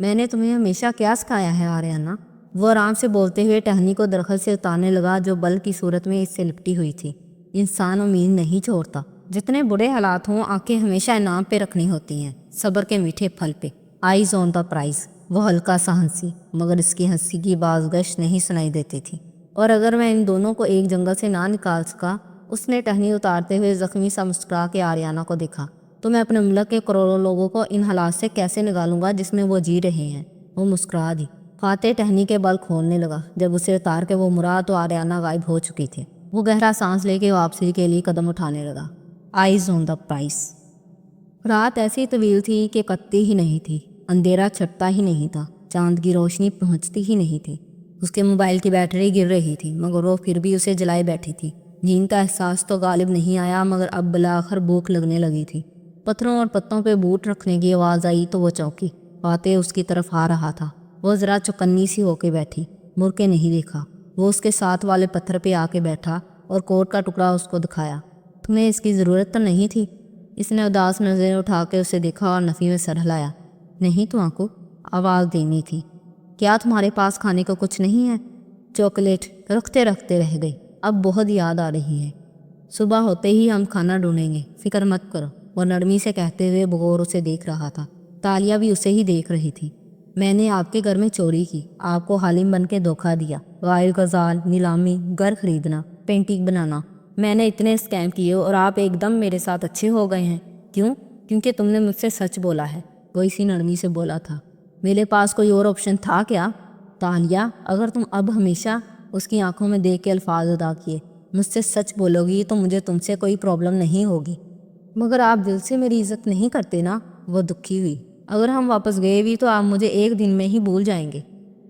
میں نے تمہیں ہمیشہ کیا سکھایا ہے آریانہ؟ وہ آرام سے بولتے ہوئے ٹہنی کو درخت سے اتارنے لگا جو بل کی صورت میں اس سے لپٹی ہوئی تھی۔ انسان امید نہیں چھوڑتا، جتنے برے حالات ہوں آنکھیں ہمیشہ انعام پہ رکھنی ہوتی ہیں، صبر کے میٹھے پھل پہ۔ Eyes on the prize. وہ ہلکا سا ہنسی، مگر اس کی ہنسی کی بازگشت نہیں سنائی دیتی تھی۔ اور اگر میں ان دونوں کو ایک جنگل سے نہ نکال سکا، اس نے ٹہنی اتارتے ہوئے زخمی سا مسکرا کے آریانہ کو دیکھا، تو میں اپنے ملک کے کروڑوں لوگوں کو ان حالات سے کیسے نکالوں گا جس میں وہ جی رہے ہیں۔ وہ مسکرا دی۔ فاتح ٹہنی کے بل کھولنے لگا۔ جب اسے اتار کے وہ مرا تو آریانہ غائب ہو چکی تھی۔ وہ گہرا سانس لے کے واپسی کے لیے قدم اٹھانے لگا۔ Eyes on the prize. رات ایسی طویل تھی کہ کٹتی ہی نہیں تھی، اندھیرا چھٹتا ہی نہیں تھا، چاند کی روشنی پہنچتی ہی نہیں تھی۔ اس کے موبائل کی بیٹری گر رہی تھی، مگر وہ پھر بھی اسے جلائے بیٹھی تھی۔ نیند کا احساس تو غالب نہیں آیا، مگر اب بالآخر بھوک لگنے لگی تھی۔ پتھروں اور پتوں پہ بوٹ رکھنے کی آواز آئی تو وہ چونکی۔ فاتح اس کی طرف آ رہا تھا۔ وہ ذرا چوکنی سی ہو کے بیٹھی، مڑ کے نہیں دیکھا۔ وہ اس کے ساتھ والے پتھر پہ آ کے بیٹھا اور کوٹ کا ٹکڑا اس کو دکھایا۔ تمہیں اس کی ضرورت تو نہیں تھی؟ اس نے اداس نظریں اٹھا کے اسے دیکھا اور نفی میں سر ہلایا۔ نہیں تو آنکو، آواز دینی تھی۔ کیا تمہارے پاس کھانے کو کچھ نہیں ہے؟ چاکلیٹ رکھتے رکھتے رہ گئی، اب بہت یاد آ رہی ہے۔ صبح ہوتے ہی ہم کھانا ڈھونڈیں گے، فکر مت کرو، وہ نرمی سے کہتے ہوئے بغور اسے دیکھ رہا تھا۔ تالیہ بھی اسے ہی دیکھ رہی تھی۔ میں نے آپ کے گھر میں چوری کی، آپ کو حالم بن کے دھوکہ دیا، غائب غزال، نیلامی، گھر خریدنا، پینٹنگ بنانا۔ میں نے اتنے اسکیم کیے اور آپ ایک دم میرے ساتھ اچھے ہو گئے ہیں۔ کیوں؟ کیونکہ تم نے مجھ سے سچ بولا ہے، وہ اسی نرمی سے بولا تھا۔ میرے پاس کوئی اور آپشن تھا کیا؟ تالیہ، اگر تم اب ہمیشہ اس کی آنکھوں میں دیکھ کے الفاظ ادا کیے، مجھ سے سچ بولو گی تو مجھے تم سے کوئی پرابلم نہیں ہوگی۔ مگر آپ دل سے میری عزت نہیں کرتے نا؟ وہ دکھی ہوئی۔ اگر ہم واپس گئے بھی تو آپ مجھے ایک دن میں ہی بھول جائیں گے۔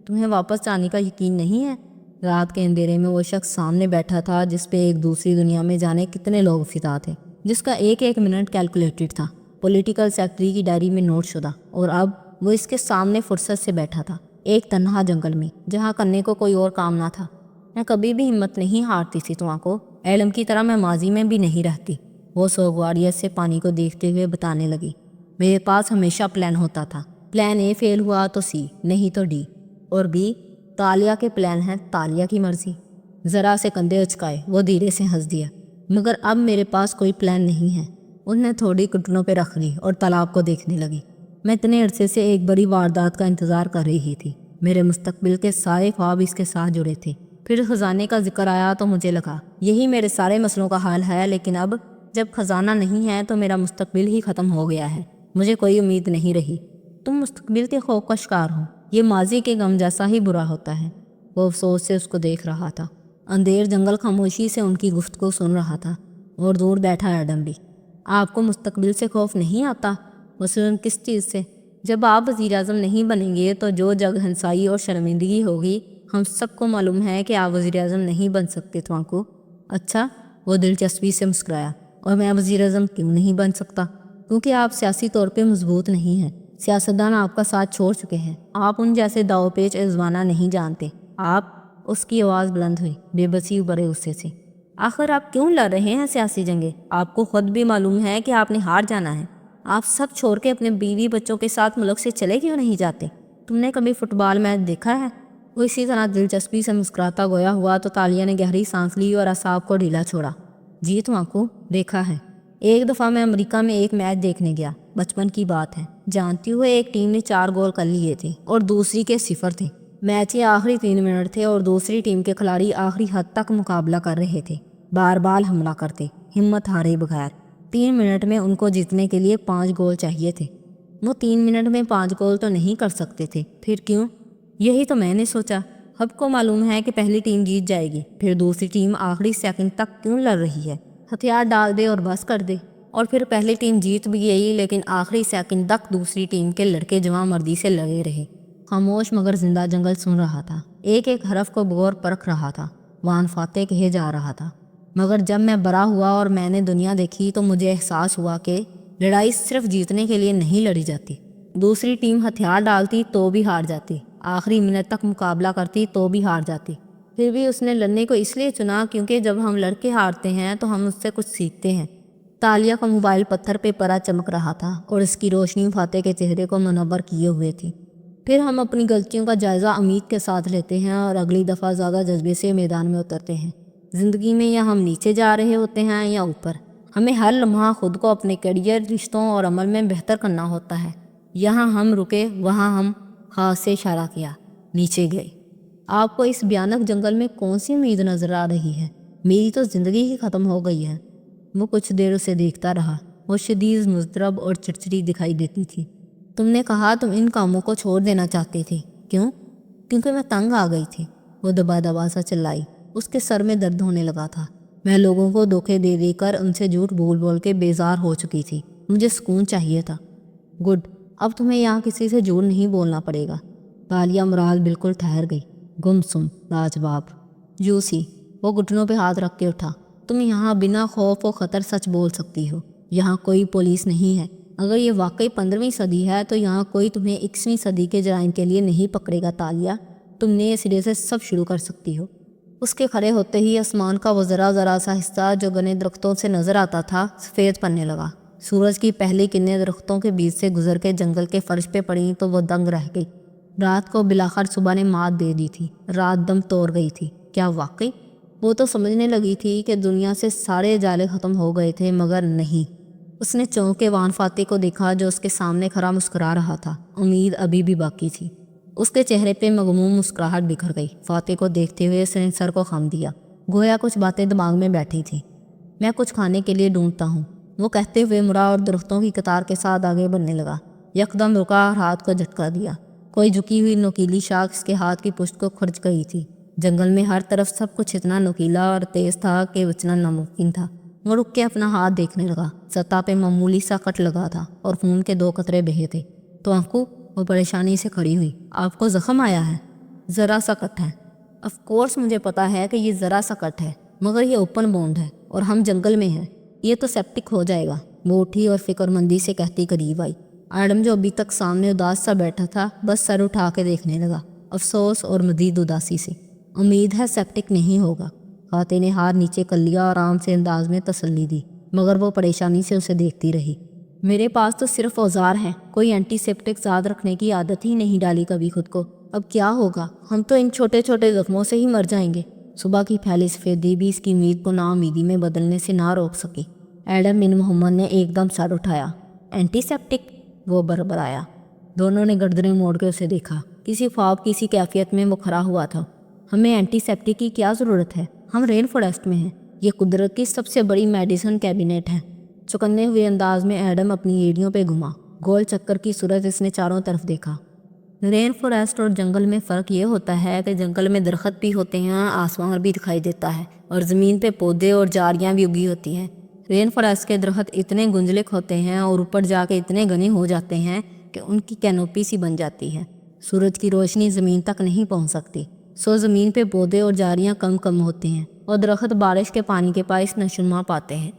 تمہیں واپس جانے کا یقین نہیں ہے؟ رات کے اندھیرے میں وہ شخص سامنے بیٹھا تھا جس پہ ایک دوسری دنیا میں جانے کتنے لوگ فدا تھے، جس کا ایک ایک منٹ کیلکولیٹڈ تھا، پولیٹیکل سیکرٹری کی ڈائری میں نوٹ شدہ، اور اب وہ اس کے سامنے فرصت سے بیٹھا تھا، ایک تنہا جنگل میں جہاں کرنے کو کوئی اور کام نہ تھا۔ میں کبھی بھی ہمت نہیں ہارتی تھی تمہاں کو، علم کی طرح میں ماضی میں بھی نہیں رہتی، وہ سوگواریت سے پانی کو دیکھتے ہوئے بتانے لگی۔ میرے پاس ہمیشہ پلان ہوتا تھا، پلان اے فیل ہوا تو سی، نہیں تو ڈی، اور بی تالیہ کے پلان ہے، تالیہ کی مرضی۔ ذرا سے کندھے اچکائے، وہ دھیرے سے ہنس دیا۔ مگر اب میرے پاس کوئی پلان نہیں ہے۔ انہیں تھوڑی گھٹنوں پہ رکھ لی اور تالاب کو دیکھنے لگی۔ میں اتنے عرصے سے ایک بڑی واردات کا انتظار کر رہی تھی، میرے مستقبل کے سارے خواب اس کے ساتھ جڑے تھے۔ پھر خزانے کا ذکر آیا تو مجھے لگا یہی میرے سارے مسئلوں کا حل ہے، لیکن اب جب خزانہ نہیں ہے تو میرا مستقبل ہی ختم ہو گیا ہے، مجھے کوئی امید نہیں رہی۔ تم مستقبل کے خوف کا شکار ہو، یہ ماضی کے غم جیسا ہی برا ہوتا ہے۔ وہ افسوس سے اس کو دیکھ رہا تھا۔ اندھیر جنگل خاموشی سے ان کی گفتگو سن رہا تھا، اور دور بیٹھا ایڈم بھی۔ آپ کو مستقبل سے خوف نہیں آتا؟ مثلاً کس چیز سے؟ جب آپ وزیر اعظم نہیں بنیں گے تو جو جگ ہنسائی اور شرمندگی ہوگی، ہم سب کو معلوم ہے کہ آپ وزیر اعظم نہیں بن سکتے تو کو۔ اچھا، وہ دلچسپی سے مسکرایا۔ اور میں وزیر اعظم کیوں نہیں بن سکتا؟ کیونکہ آپ سیاسی طور پہ مضبوط نہیں ہیں، سیاستدان آپ کا ساتھ چھوڑ چکے ہیں، آپ ان جیسے داؤ پیچ آزمانا نہیں جانتے۔ آپ، اس کی آواز بلند ہوئی، بے بسی بڑے غصے سے۔ آخر آپ کیوں لڑ رہے ہیں سیاسی جنگیں؟ آپ کو خود بھی معلوم ہے کہ آپ نے ہار جانا ہے۔ آپ سب چھوڑ کے اپنے بیوی بچوں کے ساتھ ملک سے چلے کیوں نہیں جاتے؟ تم نے کبھی فٹ بال میچ دیکھا ہے؟ وہ اسی طرح دلچسپی سے مسکراتا گویا ہوا تو تالیہ نے گہری سانس لی اور اعصاب کو ڈھیلا چھوڑا۔ جی تو آنکھوں، دیکھا ہے۔ ایک دفعہ میں امریکہ میں ایک میچ دیکھنے گیا، بچپن کی بات ہے، جانتی ہوئے ایک ٹیم نے 4 گول کر لیے تھے اور دوسری کے 0 تھے۔ میچ کے آخری 3 منٹ تھے اور دوسری ٹیم کے کھلاڑی آخری حد تک مقابلہ کر رہے تھے، بار بار حملہ کرتے، ہمت ہارے بغیر۔ 3 منٹ میں ان کو جیتنے کے لیے 5 گول چاہیے تھے۔ وہ 3 منٹ میں 5 گول تو نہیں کر سکتے تھے، پھر کیوں؟ یہی تو میں نے سوچا۔ سب کو معلوم ہے کہ پہلی ٹیم جیت جائے گی، پھر دوسری ٹیم آخری سیکنڈ تک کیوں لڑ رہی ہے؟ ہتھیار ڈال دے اور بس کر دے۔ اور پھر پہلی ٹیم جیت بھی گئی، لیکن آخری سیکنڈ تک دوسری ٹیم کے لڑکے جواں مردی سے لگے رہے۔ خاموش مگر زندہ جنگل سن رہا تھا، ایک ایک حرف کو غور پرکھ رہا تھا۔ وان فاتح کہے جا رہا تھا۔ مگر جب میں بڑا ہوا اور میں نے دنیا دیکھی تو مجھے احساس ہوا کہ لڑائی صرف جیتنے کے لیے نہیں لڑی جاتی۔ دوسری ٹیم ہتھیار ڈالتی تو بھی ہار جاتی، آخری منٹ تک مقابلہ کرتی تو بھی ہار جاتی۔ پھر بھی اس نے لڑنے کو اس لیے چنا کیونکہ جب ہم لڑکے ہارتے ہیں تو ہم اس سے کچھ سیکھتے ہیں۔ تالیہ کا موبائل پتھر پہ پڑا چمک رہا تھا اور اس کی روشنی فاتح کے چہرے کو منور کیے ہوئے تھی۔ پھر ہم اپنی غلطیوں کا جائزہ امید کے ساتھ لیتے ہیں اور اگلی دفعہ زیادہ جذبے سے میدان میں اترتے ہیں۔ زندگی میں یا ہم نیچے جا رہے ہوتے ہیں یا اوپر، ہمیں ہر لمحہ خود کو اپنے کیریئر، رشتوں اور عمل میں بہتر کرنا ہوتا ہے۔ یہاں ہم رکے، وہاں ہم ہاتھ سے اشارہ کیا، نیچے گئے۔ آپ کو اس بھیانک جنگل میں کون سی امید نظر آ رہی ہے؟ میری تو زندگی ہی ختم ہو گئی ہے۔ وہ کچھ دیر اسے دیکھتا رہا۔ وہ شدید، مضطرب اور چڑچڑی دکھائی دیتی تھی۔ تم نے کہا تم ان کاموں کو چھوڑ دینا چاہتی تھی، کیوں؟ کیونکہ میں تنگ آ گئی تھی، وہ دبا دبا سا چلائی۔ اس کے سر میں درد ہونے لگا تھا۔ میں لوگوں کو دھوکے دے دے کر، ان سے جھوٹ بول بول کے بیزار ہو چکی تھی۔ مجھے سکون چاہیے تھا۔ گڈ، اب تمہیں یہاں کسی سے جھوٹ نہیں بولنا پڑے گا۔ تالیہ مراد بالکل ٹھہر گئی، گمسم، لاجواب، جوسی۔ وہ گھٹنوں پہ ہاتھ رکھ کے اٹھا۔ تم یہاں بنا خوف و خطر سچ بول سکتی ہو۔ یہاں کوئی پولیس نہیں ہے۔ اگر یہ واقعی 15ویں صدی ہے تو یہاں کوئی تمہیں 21ویں صدی کے جرائم کے لیے نہیں پکڑے گا تالیہ۔ تم نئے سرے سے سب شروع کر سکتی ہو۔ اس کے کھڑے ہوتے ہی آسمان کا وہ ذرا سا حصہ جو گھنے درختوں سے نظر آتا تھا سفید پڑنے لگا۔ سورج کی پہلی کرنیں درختوں کے بیچ سے گزر کے جنگل کے فرش پہ پڑیں تو وہ دنگ رہ گئی۔ رات کو بلاخر صبح نے مات دے دی تھی۔ رات دم توڑ گئی تھی۔ کیا واقعی؟ وہ تو سمجھنے لگی تھی کہ دنیا سے سارے اجالے ختم ہو گئے تھے، مگر نہیں۔ اس نے چونک کے وان فاتح کو دیکھا جو اس کے سامنے کھڑا مسکرا رہا تھا۔ امید ابھی بھی باقی تھی۔ اس کے چہرے پہ مغموم مسکراہٹ بکھر گئی۔ فاتح کو دیکھتے ہوئے اس نے سر کو خم دیا، گویا کچھ باتیں دماغ میں بیٹھی تھیں۔ میں کچھ کھانے کے لیے ڈھونڈتا ہوں، وہ کہتے ہوئے مڑا اور درختوں کی قطار کے ساتھ آگے بڑھنے لگا۔ یکدم رکا اور ہاتھ کو جھٹکا دیا۔ کوئی جھکی ہوئی نوکیلی شاخ اس کے ہاتھ کی پشت کو کھرچ گئی تھی۔ جنگل میں ہر طرف سب کچھ اتنا نوکیلا اور تیز تھا کہ بچنا ناممکن تھا۔ وہ رک کے اپنا ہاتھ دیکھنے لگا۔ سطح پہ معمولی سا کٹ لگا تھا اور خون کے 2 قطرے بہے تھے۔ تو آنکھوں، وہ پریشانی سے کھڑی ہوئی۔ آپ کو زخم آیا ہے؟ ذرا سا کٹ ہے۔ آف کورس مجھے پتا ہے کہ یہ ذرا سا کٹ ہے، مگر یہ اوپن بونڈ ہے اور ہم جنگل میں ہیں، یہ تو سیپٹک ہو جائے گا۔ وہ اٹھی اور فکر مندی سے کہتی قریب آئی۔ ایڈم جو ابھی تک سامنے اداس سا بیٹھا تھا بس سر اٹھا کے دیکھنے لگا، افسوس اور مزید اداسی سے۔ امید ہے سیپٹک نہیں ہوگا۔ فاتح نے ہاتھ نیچے کر لیا اور آرام سے انداز میں تسلی دی، مگر وہ پریشانی سے اسے دیکھتی رہی۔ میرے پاس تو صرف اوزار ہیں، کوئی اینٹی سیپٹک ذات رکھنے کی عادت ہی نہیں ڈالی کبھی خود کو۔ اب کیا ہوگا؟ ہم تو ان چھوٹے چھوٹے زخموں سے ہی مر جائیں گے۔ صبح کی پھیلی سفیدی بھی اس کی امید کو نا امیدی میں بدلنے سے نہ روک سکی۔ ایڈم بن محمد نے ایک دم سر اٹھایا۔ Antiseptic? وہ بربرایا۔ دونوں نے گردنیں موڑ کے اسے دیکھا۔ کسی خواب کی سی کیفیت میں وہ کھڑا ہوا تھا۔ ہمیں اینٹی سیپٹک کی کیا ضرورت ہے؟ ہم رین فارسٹ میں ہیں، یہ قدرت کی سب سے بڑی میڈیسن کیبنٹ ہے۔ چکنے ہوئے انداز میں ایڈم اپنی ایڑیوں پہ گھما۔ گول چکر کی صورت اس نے چاروں طرف دیکھا۔ رین فارسٹ اور جنگل میں فرق یہ ہوتا ہے کہ جنگل میں درخت بھی ہوتے ہیں، آسمان بھی دکھائی دیتا ہے اور زمین پہ پودے اور جاریاں بھی اگی ہوتی ہیں۔ رین فارسٹ کے درخت اتنے گنجلک ہوتے ہیں اور اوپر جا کے اتنے گھنے ہو جاتے ہیں کہ ان کی کینوپی سی بن جاتی ہے۔ سورج کی روشنی زمین تک نہیں پہنچ سکتی، سو زمین پہ پودے اور جاریاں کم ہوتے ہیں اور درخت بارش کے پانی کے پاس نشوونما پاتے ہیں۔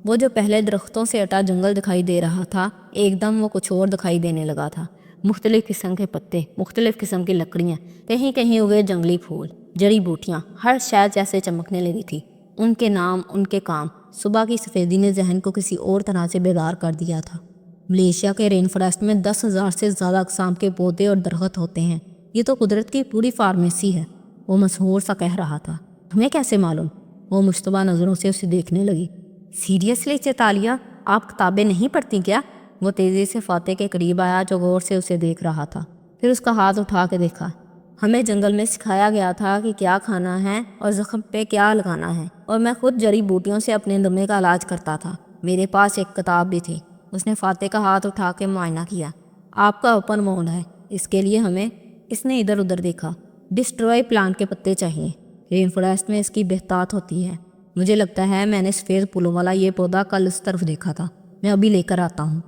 وہ جو پہلے درختوں سے اٹا جنگل دکھائی دے رہا تھا، ایک دم وہ کچھ اور دکھائی دینے لگا تھا۔ مختلف قسم کے پتے، مختلف قسم کی لکڑیاں، کہیں کہیں ہوئے جنگلی پھول، جڑی بوٹیاں، ہر شے جیسے چمکنے لگی تھی۔ ان کے نام، ان کے کام۔ صبح کی سفیدی نے ذہن کو کسی اور طرح سے بیدار کر دیا تھا۔ ملیشیا کے رین فارسٹ میں 10,000 سے زیادہ اقسام کے پودے اور درخت ہوتے ہیں۔ یہ تو قدرت کی پوری فارمیسی ہے، وہ مسحور سا کہہ رہا تھا۔ تمہیں کیسے معلوم؟ وہ مشتبہ نظروں سے اسے دیکھنے لگی۔ سیریسلی چیتالیہ، آپ کتابیں نہیں پڑھتی کیا؟ وہ تیزی سے فاتح کے قریب آیا جو غور سے اسے دیکھ رہا تھا، پھر اس کا ہاتھ اٹھا کے دیکھا۔ ہمیں جنگل میں سکھایا گیا تھا کہ کیا کھانا ہے اور زخم پہ کیا لگانا ہے، اور میں خود جڑی بوٹیوں سے اپنے دمے کا علاج کرتا تھا۔ میرے پاس ایک کتاب بھی تھی۔ اس نے فاتح کا ہاتھ اٹھا کے معائنہ کیا۔ آپ کا اوپن وونڈ ہے، اس کے لیے ہمیں، اس نے ادھر ادھر دیکھا، ڈسٹروائے پلانٹ کے پتے چاہیے۔ رین فارسٹ میں اس کی بہتات ہوتی ہے۔ مجھے لگتا ہے میں نے سفید پھولوں والا یہ پودا کل اس طرف دیکھا تھا، میں ابھی لے کر آتا ہوں،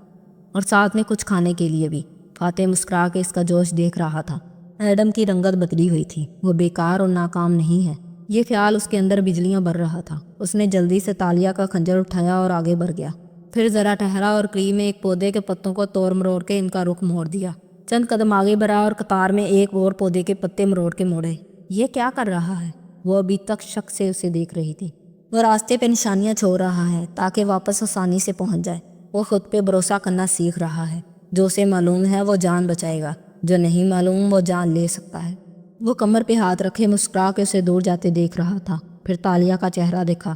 اور ساتھ میں کچھ کھانے کے لیے بھی۔ فاتح مسکرا کے اس کا جوش دیکھ رہا تھا۔ ایڈم کی رنگت بدلی ہوئی تھی، وہ بیکار اور ناکام نہیں ہے، یہ خیال اس کے اندر بجلیاں بر رہا تھا۔ اس نے جلدی سے تالیہ کا خنجر اٹھایا اور آگے بڑھ گیا، پھر ذرا ٹھہرا اور قریب میں ایک پودے کے پتوں کو توڑ مروڑ کے ان کا رخ موڑ دیا۔ چند قدم آگے بڑھا اور قطار میں ایک اور پودے کے پتے مروڑ کے موڑے۔ یہ کیا کر رہا ہے؟ وہ ابھی تک شک سے اسے دیکھ رہی تھی۔ وہ راستے پہ نشانیاں چھوڑ رہا ہے تاکہ واپس آسانی سے پہنچ جائے۔ وہ خود پہ بھروسہ کرنا سیکھ رہا ہے۔ جو اسے معلوم ہے وہ جان بچائے گا، جو نہیں معلوم وہ جان لے سکتا ہے۔ وہ کمر پہ ہاتھ رکھے مسکرا کے اسے دور جاتے دیکھ رہا تھا، پھر تالیہ کا چہرہ دیکھا۔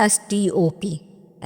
STOP।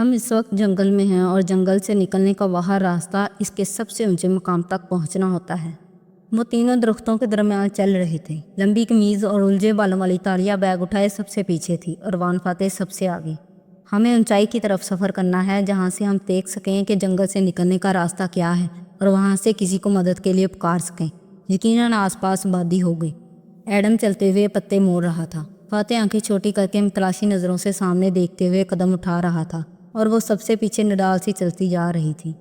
ہم اس وقت جنگل میں ہیں اور جنگل سے نکلنے کا وہ راستہ اس کے سب سے اونچے مقام تک پہنچنا ہوتا ہے۔ وہ تینوں درختوں کے درمیان چل رہے تھے۔ لمبی قمیض اور الجھے بالوں والی تالیہ بیگ اٹھائے سب سے پیچھے تھی اور وان فاتح سب سے آگے۔ ہمیں اونچائی کی طرف سفر کرنا ہے جہاں سے ہم دیکھ سکیں کہ جنگل سے نکلنے کا راستہ کیا ہے اور وہاں سے کسی کو مدد کے لیے پکار سکیں۔ یقیناً آس پاس آبادی ہو گئی۔ ایڈم چلتے ہوئے پتے موڑ رہا تھا۔ فاتح آنکھیں چھوٹی کر کے متلاشی نظروں سے سامنے دیکھتے ہوئے قدم اٹھا رہا تھا اور وہ سب سے پیچھے نڈال سی چلتی جا رہی تھی۔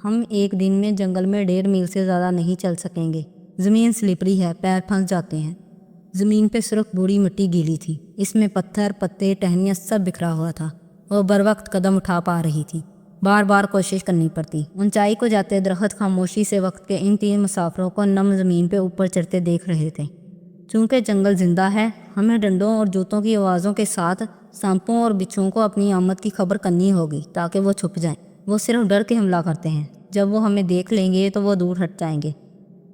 ہم ایک دن میں جنگل میں 1.5 میل سے زیادہ نہیں چل سکیں گے۔ زمین سلپری ہے، پیر پھنس جاتے ہیں۔ زمین پہ سرخ بوڑھی مٹی گیلی تھی، اس میں پتھر، پتے، ٹہنیاں سب بکھرا ہوا تھا۔ وہ بر وقت قدم اٹھا پا رہی تھی، بار بار کوشش کرنی پڑتی۔ اونچائی کو جاتے درخت خاموشی سے وقت کے ان 3 مسافروں کو نم زمین پہ اوپر چڑھتے دیکھ رہے تھے۔ چونکہ جنگل زندہ ہے، ہمیں ڈنڈوں اور جوتوں کی آوازوں کے ساتھ سانپوں اور بچھوؤں کو اپنی آمد کی خبر کرنی ہوگی تاکہ وہ چھپ جائیں۔ وہ صرف ڈر کے حملہ کرتے ہیں، جب وہ ہمیں دیکھ لیں گے تو وہ دور ہٹ جائیں گے۔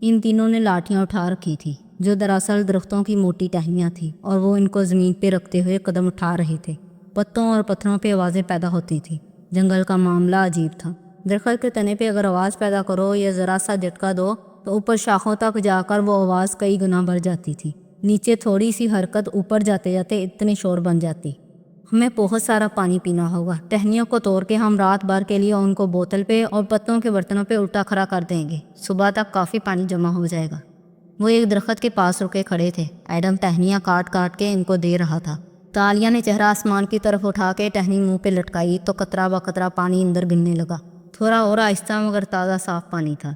ان تینوں نے لاٹھیاں اٹھا رکھی تھی جو دراصل درختوں کی موٹی ٹہنیاں تھیں اور وہ ان کو زمین پہ رکھتے ہوئے قدم اٹھا رہے تھے۔ پتوں اور پتھروں پہ آوازیں پیدا ہوتی تھیں۔ جنگل کا معاملہ عجیب تھا۔ درخت کے تنے پہ اگر آواز پیدا کرو یا ذرا سا جھٹکا دو تو اوپر شاخوں تک جا کر وہ آواز کئی گنا بڑھ جاتی تھی۔ نیچے تھوڑی سی حرکت اوپر جاتے جاتے اتنی شور بن جاتی۔ ہمیں بہت سارا پانی پینا ہوگا۔ ٹہنیوں کو توڑ کے ہم رات بھر کے لیے ان کو بوتل پہ اور پتوں کے برتنوں پہ الٹا کھڑا کر دیں گے۔ صبح تک کافی پانی جمع ہو جائے گا۔ وہ ایک درخت کے پاس رکے کھڑے تھے۔ ایڈم ٹہنیاں کاٹ کاٹ کے ان کو دے رہا تھا۔ تالیہ نے چہرہ آسمان کی طرف اٹھا کے ٹہنی منہ پہ لٹکائی تو قطرہ بہ قطرہ پانی اندر گرنے لگا۔ تھوڑا اور آہستہ مگر تازہ صاف پانی تھا۔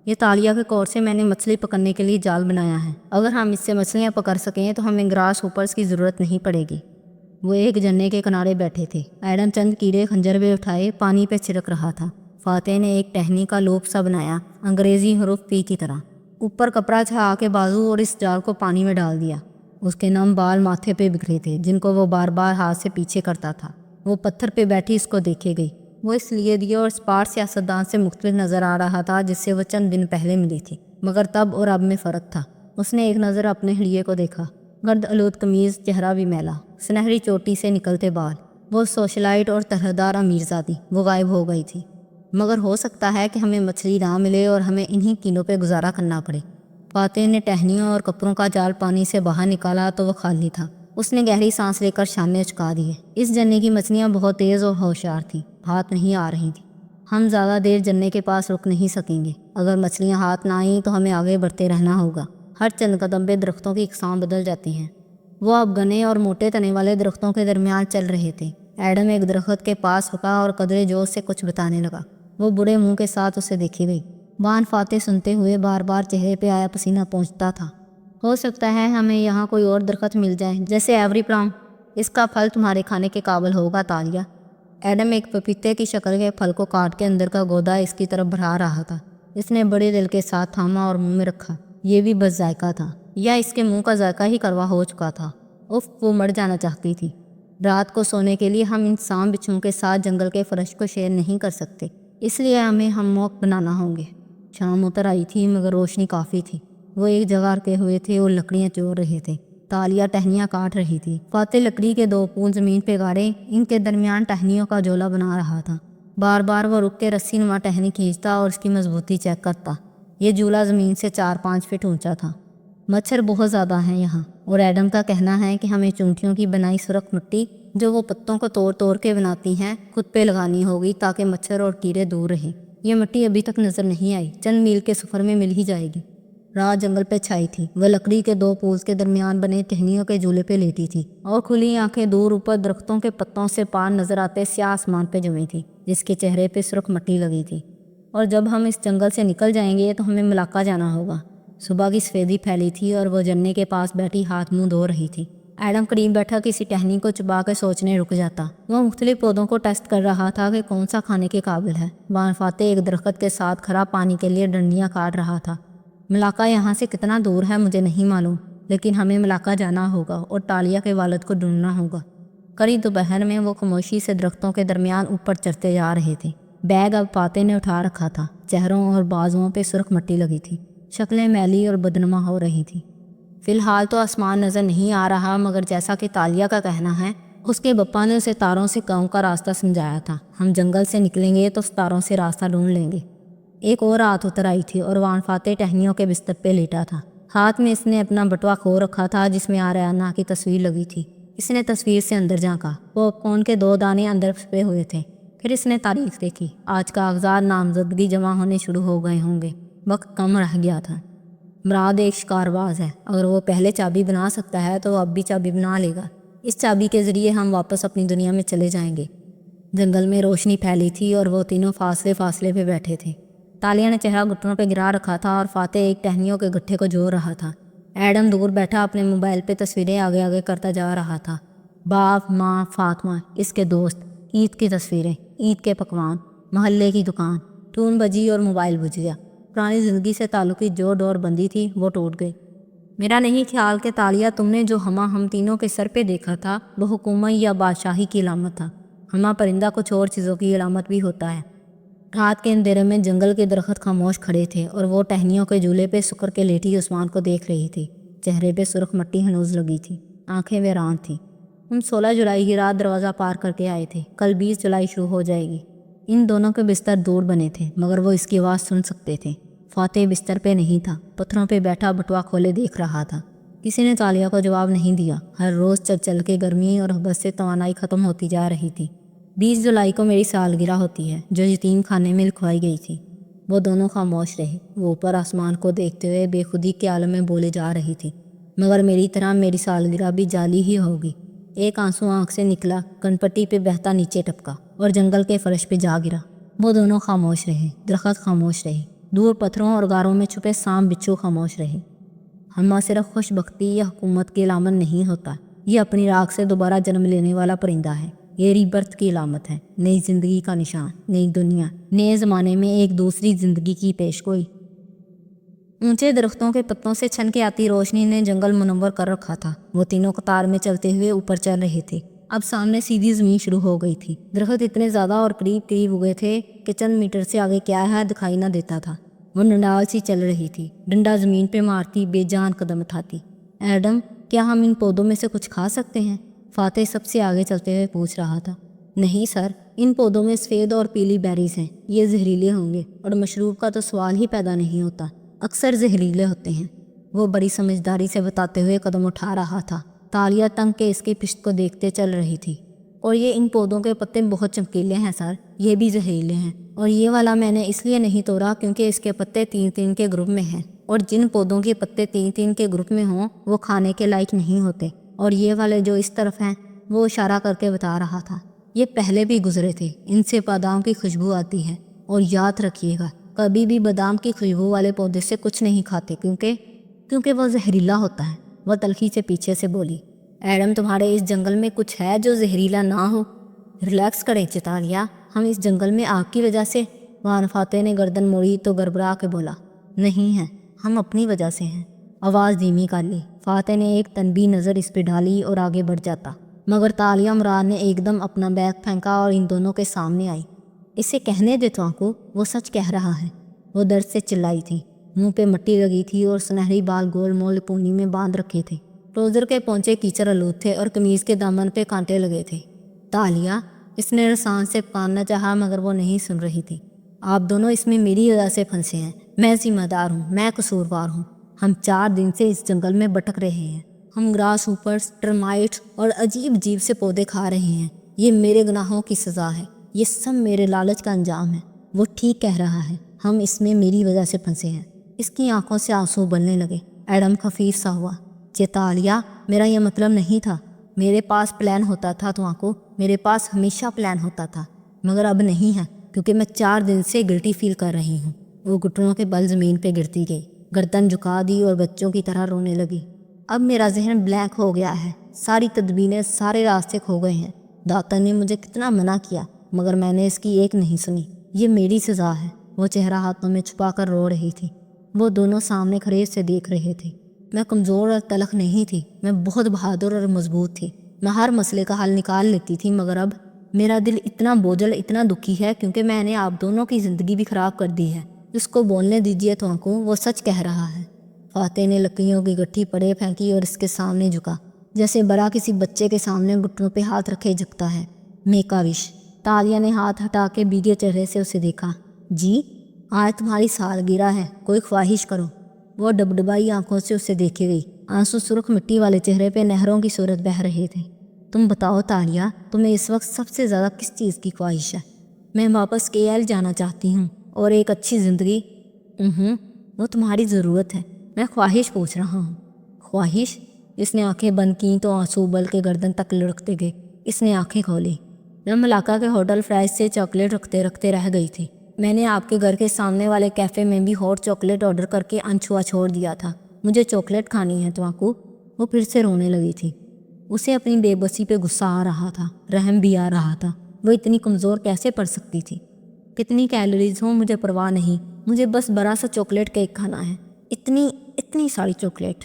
یہ تالیہ کے کور سے میں نے مچھلی پکڑنے کے لیے جال بنایا ہے۔ اگر ہم اس سے مچھلیاں پکڑ سکیں تو ہمیں گراس ہوپرز کی ضرورت نہیں پڑے گی۔ وہ ایک جھرنے کے کنارے بیٹھے تھے۔ ایڈم چند کیڑے خنجر پہ اٹھائے پانی پہ چھڑک رہا تھا۔ فاتح نے ایک ٹہنی کا لوپ سا بنایا، انگریزی حروف پی کی طرح۔ اوپر کپڑا چھا کے بازو اور اس جال کو پانی میں ڈال دیا۔ اس کے نم بال ماتھے پہ بکھرے تھے جن کو وہ بار بار ہاتھ سے پیچھے کرتا تھا۔ وہ پتھر پہ بیٹھی اس کو دیکھے گئی۔ وہ اس لیے دیے اور اسپاٹ سیاستدان سے مختلف نظر آ رہا تھا جس سے وہ چند دن پہلے ملی تھی، مگر تب اور اب میں فرق تھا۔ اس نے ایک نظر اپنے حلیے کو دیکھا، گرد آلود قمیض، چہرہ بھی میلا، سنہری چوٹی سے نکلتے بال۔ وہ سوشلائٹ اور طرحدار امیرزادی، وہ غائب ہو گئی تھی۔ مگر ہو سکتا ہے کہ ہمیں مچھلی نہ ملے اور ہمیں انہی کینوں پہ گزارا کرنا پڑے۔ فاتح نے ٹہنیوں اور کپڑوں کا جال پانی سے باہر نکالا تو وہ خالی تھا۔ اس نے گہری سانس لے کر شانے اچکا دیے۔ اس جھرنے کی مچھلیاں بہت تیز اور ہوشیار تھیں، ہاتھ نہیں آ رہی تھیں۔ ہم زیادہ دیر جھرنے کے پاس رک نہیں سکیں گے۔ اگر مچھلیاں ہاتھ نہ آئیں تو ہمیں آگے بڑھتے رہنا ہوگا۔ ہر چند قدم پہ درختوں کی اقسام بدل جاتی ہیں۔ وہ اب گھنے اور موٹے تنے والے درختوں کے درمیان چل رہے تھے۔ ایڈم ایک درخت کے پاس رکا اور قدرے جوش سے کچھ بتانے لگا۔ وہ برے منہ کے ساتھ اسے دیکھی گئی۔ وان فاتح سنتے ہوئے بار بار چہرے پہ آیا پسینہ پہنچتا تھا۔ ہو سکتا ہے ہمیں یہاں کوئی اور درخت مل جائے جیسے ایوری پلام۔ اس کا پھل تمہارے کھانے کے قابل ہوگا تالیہ۔ ایڈم ایک پپیتے کی شکل کے پھل کو کاٹ کے اندر کا گودا اس کی طرف بڑھا رہا تھا۔ اس نے بڑے دل کے ساتھ تھاما اور منہ میں رکھا۔ یہ بھی بس ذائقہ تھا، یا اس کے منہ کا ذائقہ ہی کڑوا ہو چکا تھا۔ اف، وہ مر جانا چاہتی تھی۔ رات کو سونے کے لیے ہم انسان بچھوؤں کے ساتھ جنگل کے فرش کو شیئر نہیں کر سکتے، اس لیے ہمیں ہموک بنانا ہوں گے۔ شام اتر آئی تھی مگر روشنی کافی تھی۔ وہ ایک جگہ رکے ہوئے تھے اور لکڑیاں چور رہے تھے۔ تالیہ ٹہنیاں کاٹ رہی تھی۔ فاتح لکڑی کے 2 پول زمین پہ گاڑے ان کے درمیان ٹہنیوں کا جولا بنا رہا تھا۔ بار بار وہ رک کے رسی نما ٹہنی کھینچتا اور اس کی مضبوطی چیک کرتا۔ یہ جولا زمین سے 4-5 فٹ اونچا تھا۔ مچھر بہت زیادہ ہیں یہاں، اور ایڈم کا کہنا ہے کہ ہمیں چونٹیوں کی بنائی سرخ مٹی جو وہ پتوں کو توڑ توڑ کے بناتی ہیں خود پہ لگانی ہوگی تاکہ مچھر اور کیڑے دور رہیں۔ یہ مٹی ابھی تک نظر نہیں آئی، چند میل کے سفر میں مل ہی جائے گی۔ رات جنگل پہ چھائی تھی۔ وہ لکڑی کے 2 پولز کے درمیان بنے ٹہنیوں کے جھولے پہ لیٹی تھی اور کھلی آنکھیں دور اوپر درختوں کے پتوں سے پار نظر آتے سیاہ آسمان پہ جمی تھی جس کے چہرے پہ سرخ مٹی لگی تھی۔ اور جب ہم اس جنگل سے نکل جائیں گے تو ہمیں ملاقہ جانا ہوگا۔ صبح کی سفیدی پھیلی تھی اور وہ جھرنے کے پاس بیٹھی ہاتھ منہ دھو رہی تھی۔ ایڈم قریب بیٹھا کسی ٹہنی کو چبا کے سوچنے رک جاتا۔ وہ مختلف پودوں کو ٹیسٹ کر رہا تھا کہ کون سا کھانے کے قابل ہے۔ وان فاتح ایک درخت کے ساتھ کھڑا پانی کے لیے ڈنڈیاں کاٹ رہا تھا۔ ملاقہ یہاں سے کتنا دور ہے مجھے نہیں معلوم، لیکن ہمیں ملاقہ جانا ہوگا اور تالیہ کے والد کو ڈھونڈنا ہوگا۔ قریب دوپہر میں وہ خاموشی سے درختوں کے درمیان اوپر چڑھتے جا رہے تھے۔ بیگ اب فاتح نے اٹھا رکھا تھا۔ چہروں اور بازوؤں پہ سرخ مٹی لگی تھی، شکلیں میلی اور بدنما ہو رہی تھیں۔ فی الحال تو آسمان نظر نہیں آ رہا، مگر جیسا کہ تالیہ کا کہنا ہے اس کے بپا نے اسے تاروں سے گاؤں کا راستہ سمجھایا تھا۔ ہم جنگل سے نکلیں گے تو ستاروں سے راستہ ڈھونڈ لیں گے۔ ایک اور رات اتر آئی تھی اور وان فاتح ٹہنیوں کے بستر پہ لیٹا تھا۔ ہاتھ میں اس نے اپنا بٹوا کھو رکھا تھا جس میں آریانہ کی تصویر لگی تھی۔ اس نے تصویر سے اندر جھانکا۔ وہ کون کے 2 دانے اندر چھپے ہوئے تھے۔ پھر اس نے تاریخ دیکھی۔ آج کاغذات نامزدگی جمع ہونے شروع ہو گئے ہوں گے۔ وقت کم رہ گیا تھا۔ مراد ایک شکار باز ہے۔ اگر وہ پہلے چابی بنا سکتا ہے تو وہ اب بھی چابی بنا لے گا۔ اس چابی کے ذریعے ہم واپس اپنی دنیا میں چلے جائیں گے۔ جنگل میں روشنی پھیلی تھی اور وہ تینوں فاصلے پہ بیٹھے تھے۔ تالیہ نے چہرہ گھٹنوں پہ گرا رکھا تھا اور فاتح ایک ٹہنیوں کے گٹھے کو جوڑ رہا تھا۔ ایڈم دور بیٹھا اپنے موبائل پہ تصویریں آگے کرتا جا رہا تھا۔ باپ، ماں، فاطمہ، اس کے دوست، عید کی تصویریں، عید کے پکوان، محلے کی دکان۔ ٹون بجی اور موبائل بجھ گیا۔ پرانی زندگی سے تعلقی جو ڈور بندی تھی وہ ٹوٹ گئی۔ میرا نہیں خیال کہ تالیہ تم نے جو ہم تینوں کے سر پہ دیکھا تھا وہ حکومت یا بادشاہی کی علامت تھا۔ پرندہ کچھ اور چیزوں کی علامت بھی ہوتا ہے۔ رات کے اندھیرے میں جنگل کے درخت خاموش کھڑے تھے اور وہ ٹہنیوں کے جھولے پہ سکر کے لیٹی عثمان کو دیکھ رہی تھی۔ چہرے پہ سرخ مٹی ہنوز لگی تھی، آنکھیں ویران تھیں۔ ہم 16 جولائی کی رات دروازہ پار کر کے آئے تھے۔ کل 20 جولائی شروع ہو جائے گی۔ ان دونوں کے بستر دور بنے تھے مگر وہ اس کی آواز سن سکتے تھے۔ فاتح بستر پہ نہیں تھا، پتھروں پہ بیٹھا بٹوا کھولے دیکھ رہا تھا۔ کسی نے تالیہ کو جواب نہیں دیا۔ ہر روز چل کے گرمی اور حبس سے توانائی ختم ہوتی جا رہی تھی۔ 20 جولائی کو میری سالگرہ ہوتی ہے جو یتیم خانے میں لکھوائی گئی تھی۔ وہ دونوں خاموش رہے۔ وہ اوپر آسمان کو دیکھتے ہوئے بے خودی کے عالم میں بولے جا رہی تھی۔ مگر میری طرح میری سالگرہ بھی جعلی ہی ہوگی۔ ایک آنسو آنکھ سے نکلا، کن پٹی پہ بہتا نیچے ٹپکا اور جنگل کے فرش پہ جا گرا۔ وہ دونوں خاموش رہے۔ درخت خاموش رہے۔ دور پتھروں اور غاروں میں چھپے سانپ بچھو خاموش رہے۔ ہما صرف خوش بختی یا حکومت کی علامت نہیں ہوتا، یہ اپنی راکھ سے دوبارہ جنم لینے والا پرندہ ہے۔ یہ ری برتھ کی علامت ہے، نئی زندگی کا نشان، نئی دنیا، نئے زمانے میں ایک دوسری زندگی کی پیشگوئی۔ اونچے درختوں کے پتوں سے چھن کے آتی روشنی نے جنگل منور کر رکھا تھا۔ وہ تینوں قطار میں چلتے ہوئے اوپر چل رہے تھے۔ اب سامنے سیدھی زمین شروع ہو گئی تھی۔ درخت اتنے زیادہ اور قریب اگے تھے کہ چند میٹر سے آگے کیا ہے دکھائی نہ دیتا تھا۔ وہ ڈنڈال سی چل رہی تھی، ڈنڈا زمین پہ مارتی، بے جان قدم اٹھاتی۔ ایڈم، کیا ہم ان پودوں میں سے کچھ کھا سکتے ہیں؟ فاتح سب سے آگے چلتے ہوئے پوچھ رہا تھا۔ نہیں سر، ان پودوں میں سفید اور پیلی بیریز ہیں، یہ زہریلے ہوں گے اور مشروب کا تو سوال ہی پیدا نہیں ہوتا، اکثر زہریلے ہوتے ہیں، وہ بڑی سمجھداری سے بتاتے ہوئے قدم اٹھا رہا تھا۔ تالیہ تنگ کے اس کی پشت کو دیکھتے چل رہی تھی۔ اور یہ ان پودوں کے پتے بہت چمکیلے ہیں سر، یہ بھی زہریلے ہیں، اور یہ والا میں نے اس لیے نہیں توڑا کیونکہ اس کے پتے 3 کے گروپ میں ہیں، اور جن پودوں کے پتے 3 کے گروپ میں ہوں وہ کھانے کے لائق نہیں ہوتے، اور یہ والے جو اس طرف ہیں، وہ اشارہ کر کے بتا رہا تھا، یہ پہلے بھی گزرے تھے، ان سے بادام کی خوشبو آتی ہے، اور یاد رکھیے گا کبھی بھی بادام کی خوشبو والے پودے سے کچھ نہیں کھاتے کیونکہ وہ زہریلا ہوتا ہے۔ وہ تلخی سے پیچھے سے بولی۔ ایڈم، تمہارے اس جنگل میں کچھ ہے جو زہریلا نہ ہو؟ ریلیکس کریں چتالیہ، ہم اس جنگل میں آگ کی وجہ سے؟ وان فاتح نے گردن موڑی تو گڑبڑا کے بولا، نہیں ہے، ہم اپنی وجہ سے ہیں۔ آواز دھیمی کر لی۔ فاتح نے ایک تنبیہ نظر اس پہ ڈالی اور آگے بڑھ جاتا، مگر تالیہ مراد نے ایک دم اپنا بیگ پھینکا اور ان دونوں کے سامنے آئی۔ اسے کہنے دے تو وہ سچ کہہ رہا ہے، وہ درد سے چلائی تھی۔ منہ پہ مٹی لگی تھی اور سنہری بال گول مول پونی میں باندھ رکھے تھے۔ ٹروزر کے پونچے کیچڑ آلود تھے اور قمیض کے دامن پہ کانٹے لگے تھے۔ تالیہ، اس نے رسان سے پکارنا چاہا مگر وہ نہیں سن رہی تھی۔ آپ دونوں اس میں میری وجہ سے پھنسے ہیں، میں ذمہ دار ہوں، میں قصوروار ہوں۔ ہم 4 دن سے اس جنگل میں بھٹک رہے ہیں، ہم گراس ہوپرز، ٹرمائٹس اور عجیب سے پودے کھا رہے ہیں۔ یہ میرے گناہوں کی سزا ہے، یہ سب میرے لالچ کا انجام ہے۔ وہ ٹھیک کہہ رہا ہے، ہم اس میں میری وجہ سے پھنسے ہیں۔ اس کی آنکھوں سے آنسو ابلنے لگے۔ ایڈم خفیف سا ہوا۔ چیتالیہ، میرا یہ مطلب نہیں تھا، میرے پاس پلان ہوتا تھا میرے پاس ہمیشہ پلان ہوتا تھا، مگر اب نہیں ہے کیونکہ میں 4 دن سے گلٹی فیل کر رہی ہوں۔ وہ گھٹنوں کے بل زمین پہ گرتی گئی، گردن جھکا دی اور بچوں کی طرح رونے لگی۔ اب میرا ذہن بلینک ہو گیا ہے، ساری تدبیریں، سارے راستے کھو گئے ہیں۔ ڈاکٹر نے مجھے کتنا منع کیا مگر میں نے اس کی ایک نہیں سنی، یہ میری سزا ہے۔ وہ چہرہ ہاتھوں میں چھپا کر رو رہی تھی۔ وہ دونوں سامنے کھڑے سے دیکھ رہے تھے۔ میں کمزور اور تلخ نہیں تھی، میں بہت بہادر اور مضبوط تھی، میں ہر مسئلے کا حل نکال لیتی تھی، مگر اب میرا دل اتنا بوجھل، اتنا دکھی ہے کیونکہ میں نے آپ دونوں کی زندگی بھی خراب کر دی ہے۔ اس کو بولنے دیجیے وہ سچ کہہ رہا ہے۔ فاتح نے لکڑیوں کی گٹھی پڑے پھینکی اور اس کے سامنے جھکا۔ جیسے بڑا کسی بچے کے سامنے گھٹنوں پہ ہاتھ رکھے جھکتا ہے۔ میک آ وش۔ تالیہ نے ہاتھ ہٹا کے بھیگے چہرے سے اسے دیکھا۔ جی، آج تمہاری سالگرہ ہے، کوئی خواہش کرو۔ وہ ڈبڈبائی آنکھوں سے اسے دیکھے گئی۔ آنسو سرخ مٹی والے چہرے پہ نہروں کی صورت بہہ رہے تھے۔ تم بتاؤ تالیہ، تمہیں اس وقت سب سے زیادہ کس چیز کی خواہش ہے؟ میں واپس KL جانا چاہتی ہوں اور ایک اچھی زندگی۔ وہ تمہاری ضرورت ہے، میں خواہش پوچھ رہا ہوں۔ خواہش؟ اس نے آنکھیں بند کیں تو آنسو ابل کے گردن تک لڑکتے گئے۔ اس نے آنکھیں کھولی۔ میں ملاقہ کے ہوٹل فرائز سے چاکلیٹ رکھتے رکھتے رہ گئی تھی۔ میں نے آپ کے گھر کے سامنے والے کیفے میں بھی ہاٹ چاکلیٹ آرڈر کر کے انچھوا چھوڑ دیا تھا۔ مجھے چاکلیٹ کھانی ہے تواکو۔ وہ پھر سے رونے لگی تھی۔ اسے اپنی بے بسی پہ غصہ آ رہا تھا، رحم بھی آ رہا تھا۔ وہ اتنی کمزور کیسے پڑ سکتی تھی؟ کتنی کیلوریز ہوں مجھے پرواہ نہیں، مجھے بس بڑا سا چاکلیٹ کیک کھانا ہے۔ اتنی ساری چاکلیٹ۔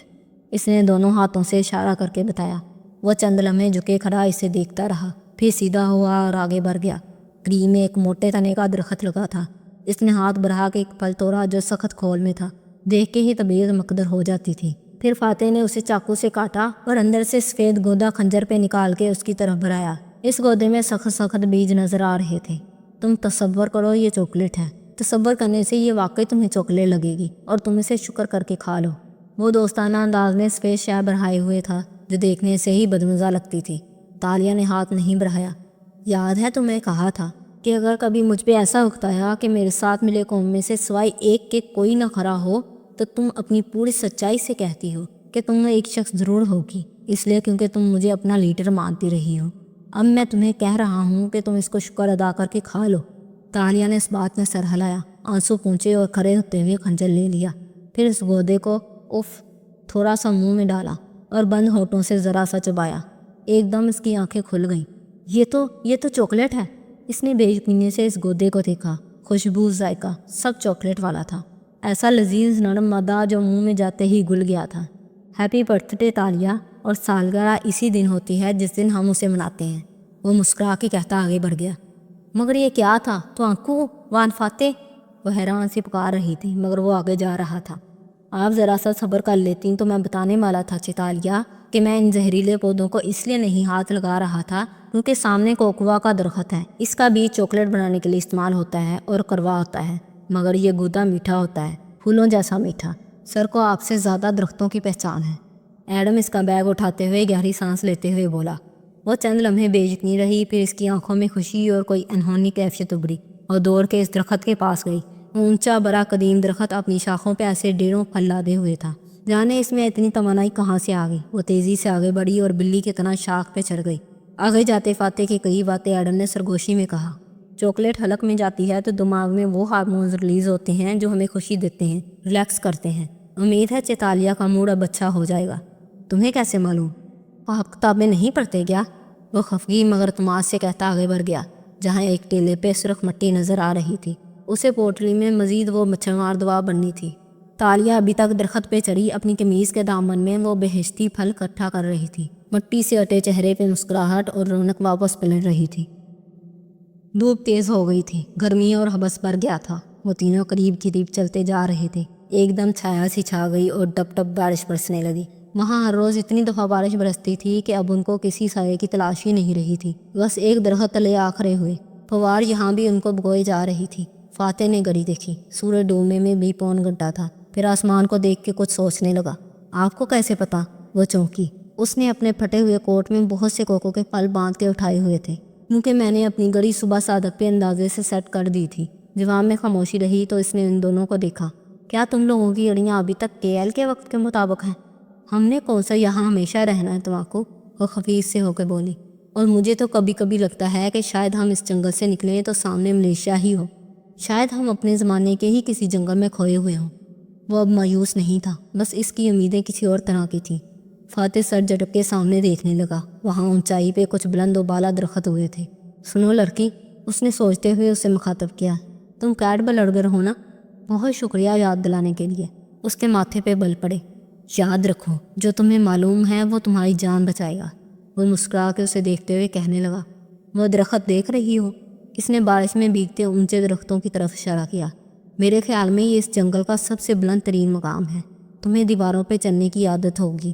اس نے دونوں ہاتھوں سے اشارہ کر کے بتایا۔ وہ چند لمحے جھکے کھڑا اسے دیکھتا رہا، پھر سیدھا ہوا اور آگے بڑھ گیا۔ قریب میں ایک موٹے تنے کا درخت لگا تھا۔ اس نے ہاتھ بڑھا کے ایک پھل توڑا جو سخت کھول میں تھا۔ دیکھ کے ہی طبیعت مقدر ہو جاتی تھی۔ پھر فاتح نے اسے چاقو سے کاٹا اور اندر سے سفید گودا خنجر پہ نکال کے اس کی طرف بڑھایا۔ اس گودے میں سخت بیج نظر آ رہے تھے۔ تم تصور کرو یہ چاکلیٹ ہے۔ تصور کرنے سے یہ واقعی تمہیں چاکلیٹ لگے گی اور تم اسے شکر کر کے کھا لو۔ وہ دوستانہ انداز میں سفید شہ بڑھائے ہوئے تھا جو دیکھنے سے ہی بدمزہ لگتی تھی۔ تالیہ نے ہاتھ نہیں بڑھایا۔ یاد ہے تمہیں کہا تھا کہ اگر کبھی مجھ پہ ایسا وقت آیا کہ میرے ساتھ ملے قوم میں سے سوائے ایک کے کوئی نہ کھڑا ہو تو تم اپنی پوری سچائی سے کہتی ہو کہ تم میں ایک شخص ضرور ہوگی، اس لیے کیونکہ تم مجھے اپنا لیڈر مانتی رہی ہو۔ اب میں تمہیں کہہ رہا ہوں کہ تم اس کو شکر ادا کر کے کھا لو۔ تالیہ نے اس بات میں سر ہلایا، آنسو پونچھے اور کھڑے ہوتے ہوئے خنجر لے لیا۔ پھر اس گودے کو تھوڑا سا منہ میں ڈالا اور بند ہونٹوں سے ذرا سا چبایا۔ ایک دم اس کی آنکھیں کھل گئیں۔ یہ تو چاکلیٹ ہے۔ اس نے بے یقینی سے اس گودے کو دیکھا۔ خوشبو، ذائقہ سب چاکلیٹ والا تھا، ایسا لذیذ نرم مادہ جو منہ میں جاتے ہی گل گیا تھا۔ ہیپی برتھ ڈے تالیہ، اور سالگرہ اسی دن ہوتی ہے جس دن ہم اسے مناتے ہیں۔ وہ مسکرا کے کہتا آگے بڑھ گیا۔ مگر یہ کیا تھا؟ تو آنکھوں وان فاتح، وہ حیران سے پکار رہی تھی مگر وہ آگے جا رہا تھا۔ آپ ذرا سا صبر کر لیتی تو میں بتانے والا تھا چیتالیہ کہ میں ان زہریلے پودوں کو اس لیے نہیں ہاتھ لگا رہا تھا کیونکہ سامنے کوکوا کا درخت ہے۔ اس کا بیج چاکلیٹ بنانے کے لیے استعمال ہوتا ہے اور کروا ہوتا ہے، مگر یہ گودا میٹھا ہوتا ہے، پھولوں جیسا میٹھا۔ سر کو آپ سے زیادہ درختوں کی پہچان ہے۔ ایڈم اس کا بیگ اٹھاتے ہوئے گہری سانس لیتے ہوئے بولا۔ وہ چند لمحے بے یقینی رہی، پھر اس کی آنکھوں میں خوشی اور کوئی انہونی کیفیت ابھری اور دوڑ کے اس درخت کے پاس گئی۔ اونچا بڑا قدیم درخت اپنی شاخوں پہ ایسے ڈیروں پھل لادے ہوئے تھا، جانے اس میں اتنی توانائی کہاں سے آ گئی۔ وہ تیزی سے آگے بڑھی اور بلی کی طرح شاخ پہ چڑھ گئی۔ آگے جاتے فاتح کے کئی باتیں ایڈم نے سرگوشی میں کہا۔ چاکلیٹ حلق میں جاتی ہے تو دماغ میں وہ ہارمونز ریلیز ہوتے ہیں جو ہمیں خوشی دیتے ہیں، ریلیکس کرتے ہیں۔ امید ہے چیتالیہ کا موڈ اب اچھا ہو جائے گا۔ تمہیں کیسے معلوم؟ آپ کتابیں نہیں پڑھتے کیا؟ وہ خفگی مگر اعتماد سے کہتا آگے بڑھ گیا، جہاں ایک ٹیلے پہ سرخ مٹی نظر آ رہی تھی۔ اسے پوٹلی میں مزید وہ مچھرمار دوا بننی تھی۔ تالیہ ابھی تک درخت پہ چڑھی اپنی قمیض کے دامن میں وہ بہشتی پھل اکٹھا کر رہی تھی۔ مٹی سے اٹے چہرے پہ مسکراہٹ اور رونق واپس پلٹ رہی تھی۔ دھوپ تیز ہو گئی تھی، گرمی اور حبس بڑھ گیا تھا۔ وہ تینوں قریب چلتے جا رہے تھے۔ ایک دم چھایا سی چھا گئی اور ٹپ ٹپ بارش برسنے لگی۔ وہاں ہر روز اتنی دفعہ بارش برستی تھی کہ اب ان کو کسی سائے کی تلاش ہی نہیں رہی تھی، بس ایک درخت تلے آ کھڑے ہوئے۔ فوار یہاں بھی ان کو بگوئے جا رہی تھی۔ فاتح نے گھڑی دیکھی، سورج ڈوبنے میں بھی پون گھنٹہ تھا۔ پھر آسمان کو دیکھ کے کچھ سوچنے لگا۔ آپ کو کیسے پتا؟ وہ چونکی۔ اس نے اپنے پھٹے ہوئے کوٹ میں بہت سے کوکو کے پھل باندھ کے اٹھائے ہوئے تھے، کیونکہ میں نے اپنی گھڑی صبح صادق پہ اندازے سے سیٹ کر دی تھی۔ جواب میں خاموشی رہی تو اس نے ان دونوں کو دیکھا۔ کیا تم لوگوں کی گھڑیاں ابھی تک KL کے وقت کے مطابق ہیں؟ ہم نے کون سا یہاں ہمیشہ رہنا ہے تماکو؟ وہ خفیف سے ہو کے بولی۔ اور مجھے تو کبھی کبھی لگتا ہے کہ شاید ہم اس جنگل سے نکلیں تو سامنے ملیشیا ہی ہو، شاید ہم اپنے زمانے کے ہی کسی جنگل میں کھوئے ہوئے ہوں۔ وہ اب مایوس نہیں تھا، بس اس کی امیدیں کسی اور طرح کی تھیں۔ فاتح سر جھٹک کے سامنے دیکھنے لگا۔ وہاں اونچائی پہ کچھ بلند و بالا درخت ہوئے تھے۔ سنو لڑکی، اس نے سوچتے ہوئے اسے مخاطب کیا، تم کیٹ بلڈگر ہو نا؟ بہت شکریہ یاد دلانے کے لیے۔ اس کے ماتھے پہ بل پڑے۔ یاد رکھو، جو تمہیں معلوم ہے وہ تمہاری جان بچائے گا۔ وہ مسکرا کے اسے دیکھتے ہوئے کہنے لگا۔ وہ درخت دیکھ رہی ہو؟ اس نے بارش میں بھیگتے اونچے درختوں کی طرف اشارہ کیا۔ میرے خیال میں یہ اس جنگل کا سب سے بلند ترین مقام ہے۔ تمہیں دیواروں پہ چلنے کی عادت ہوگی،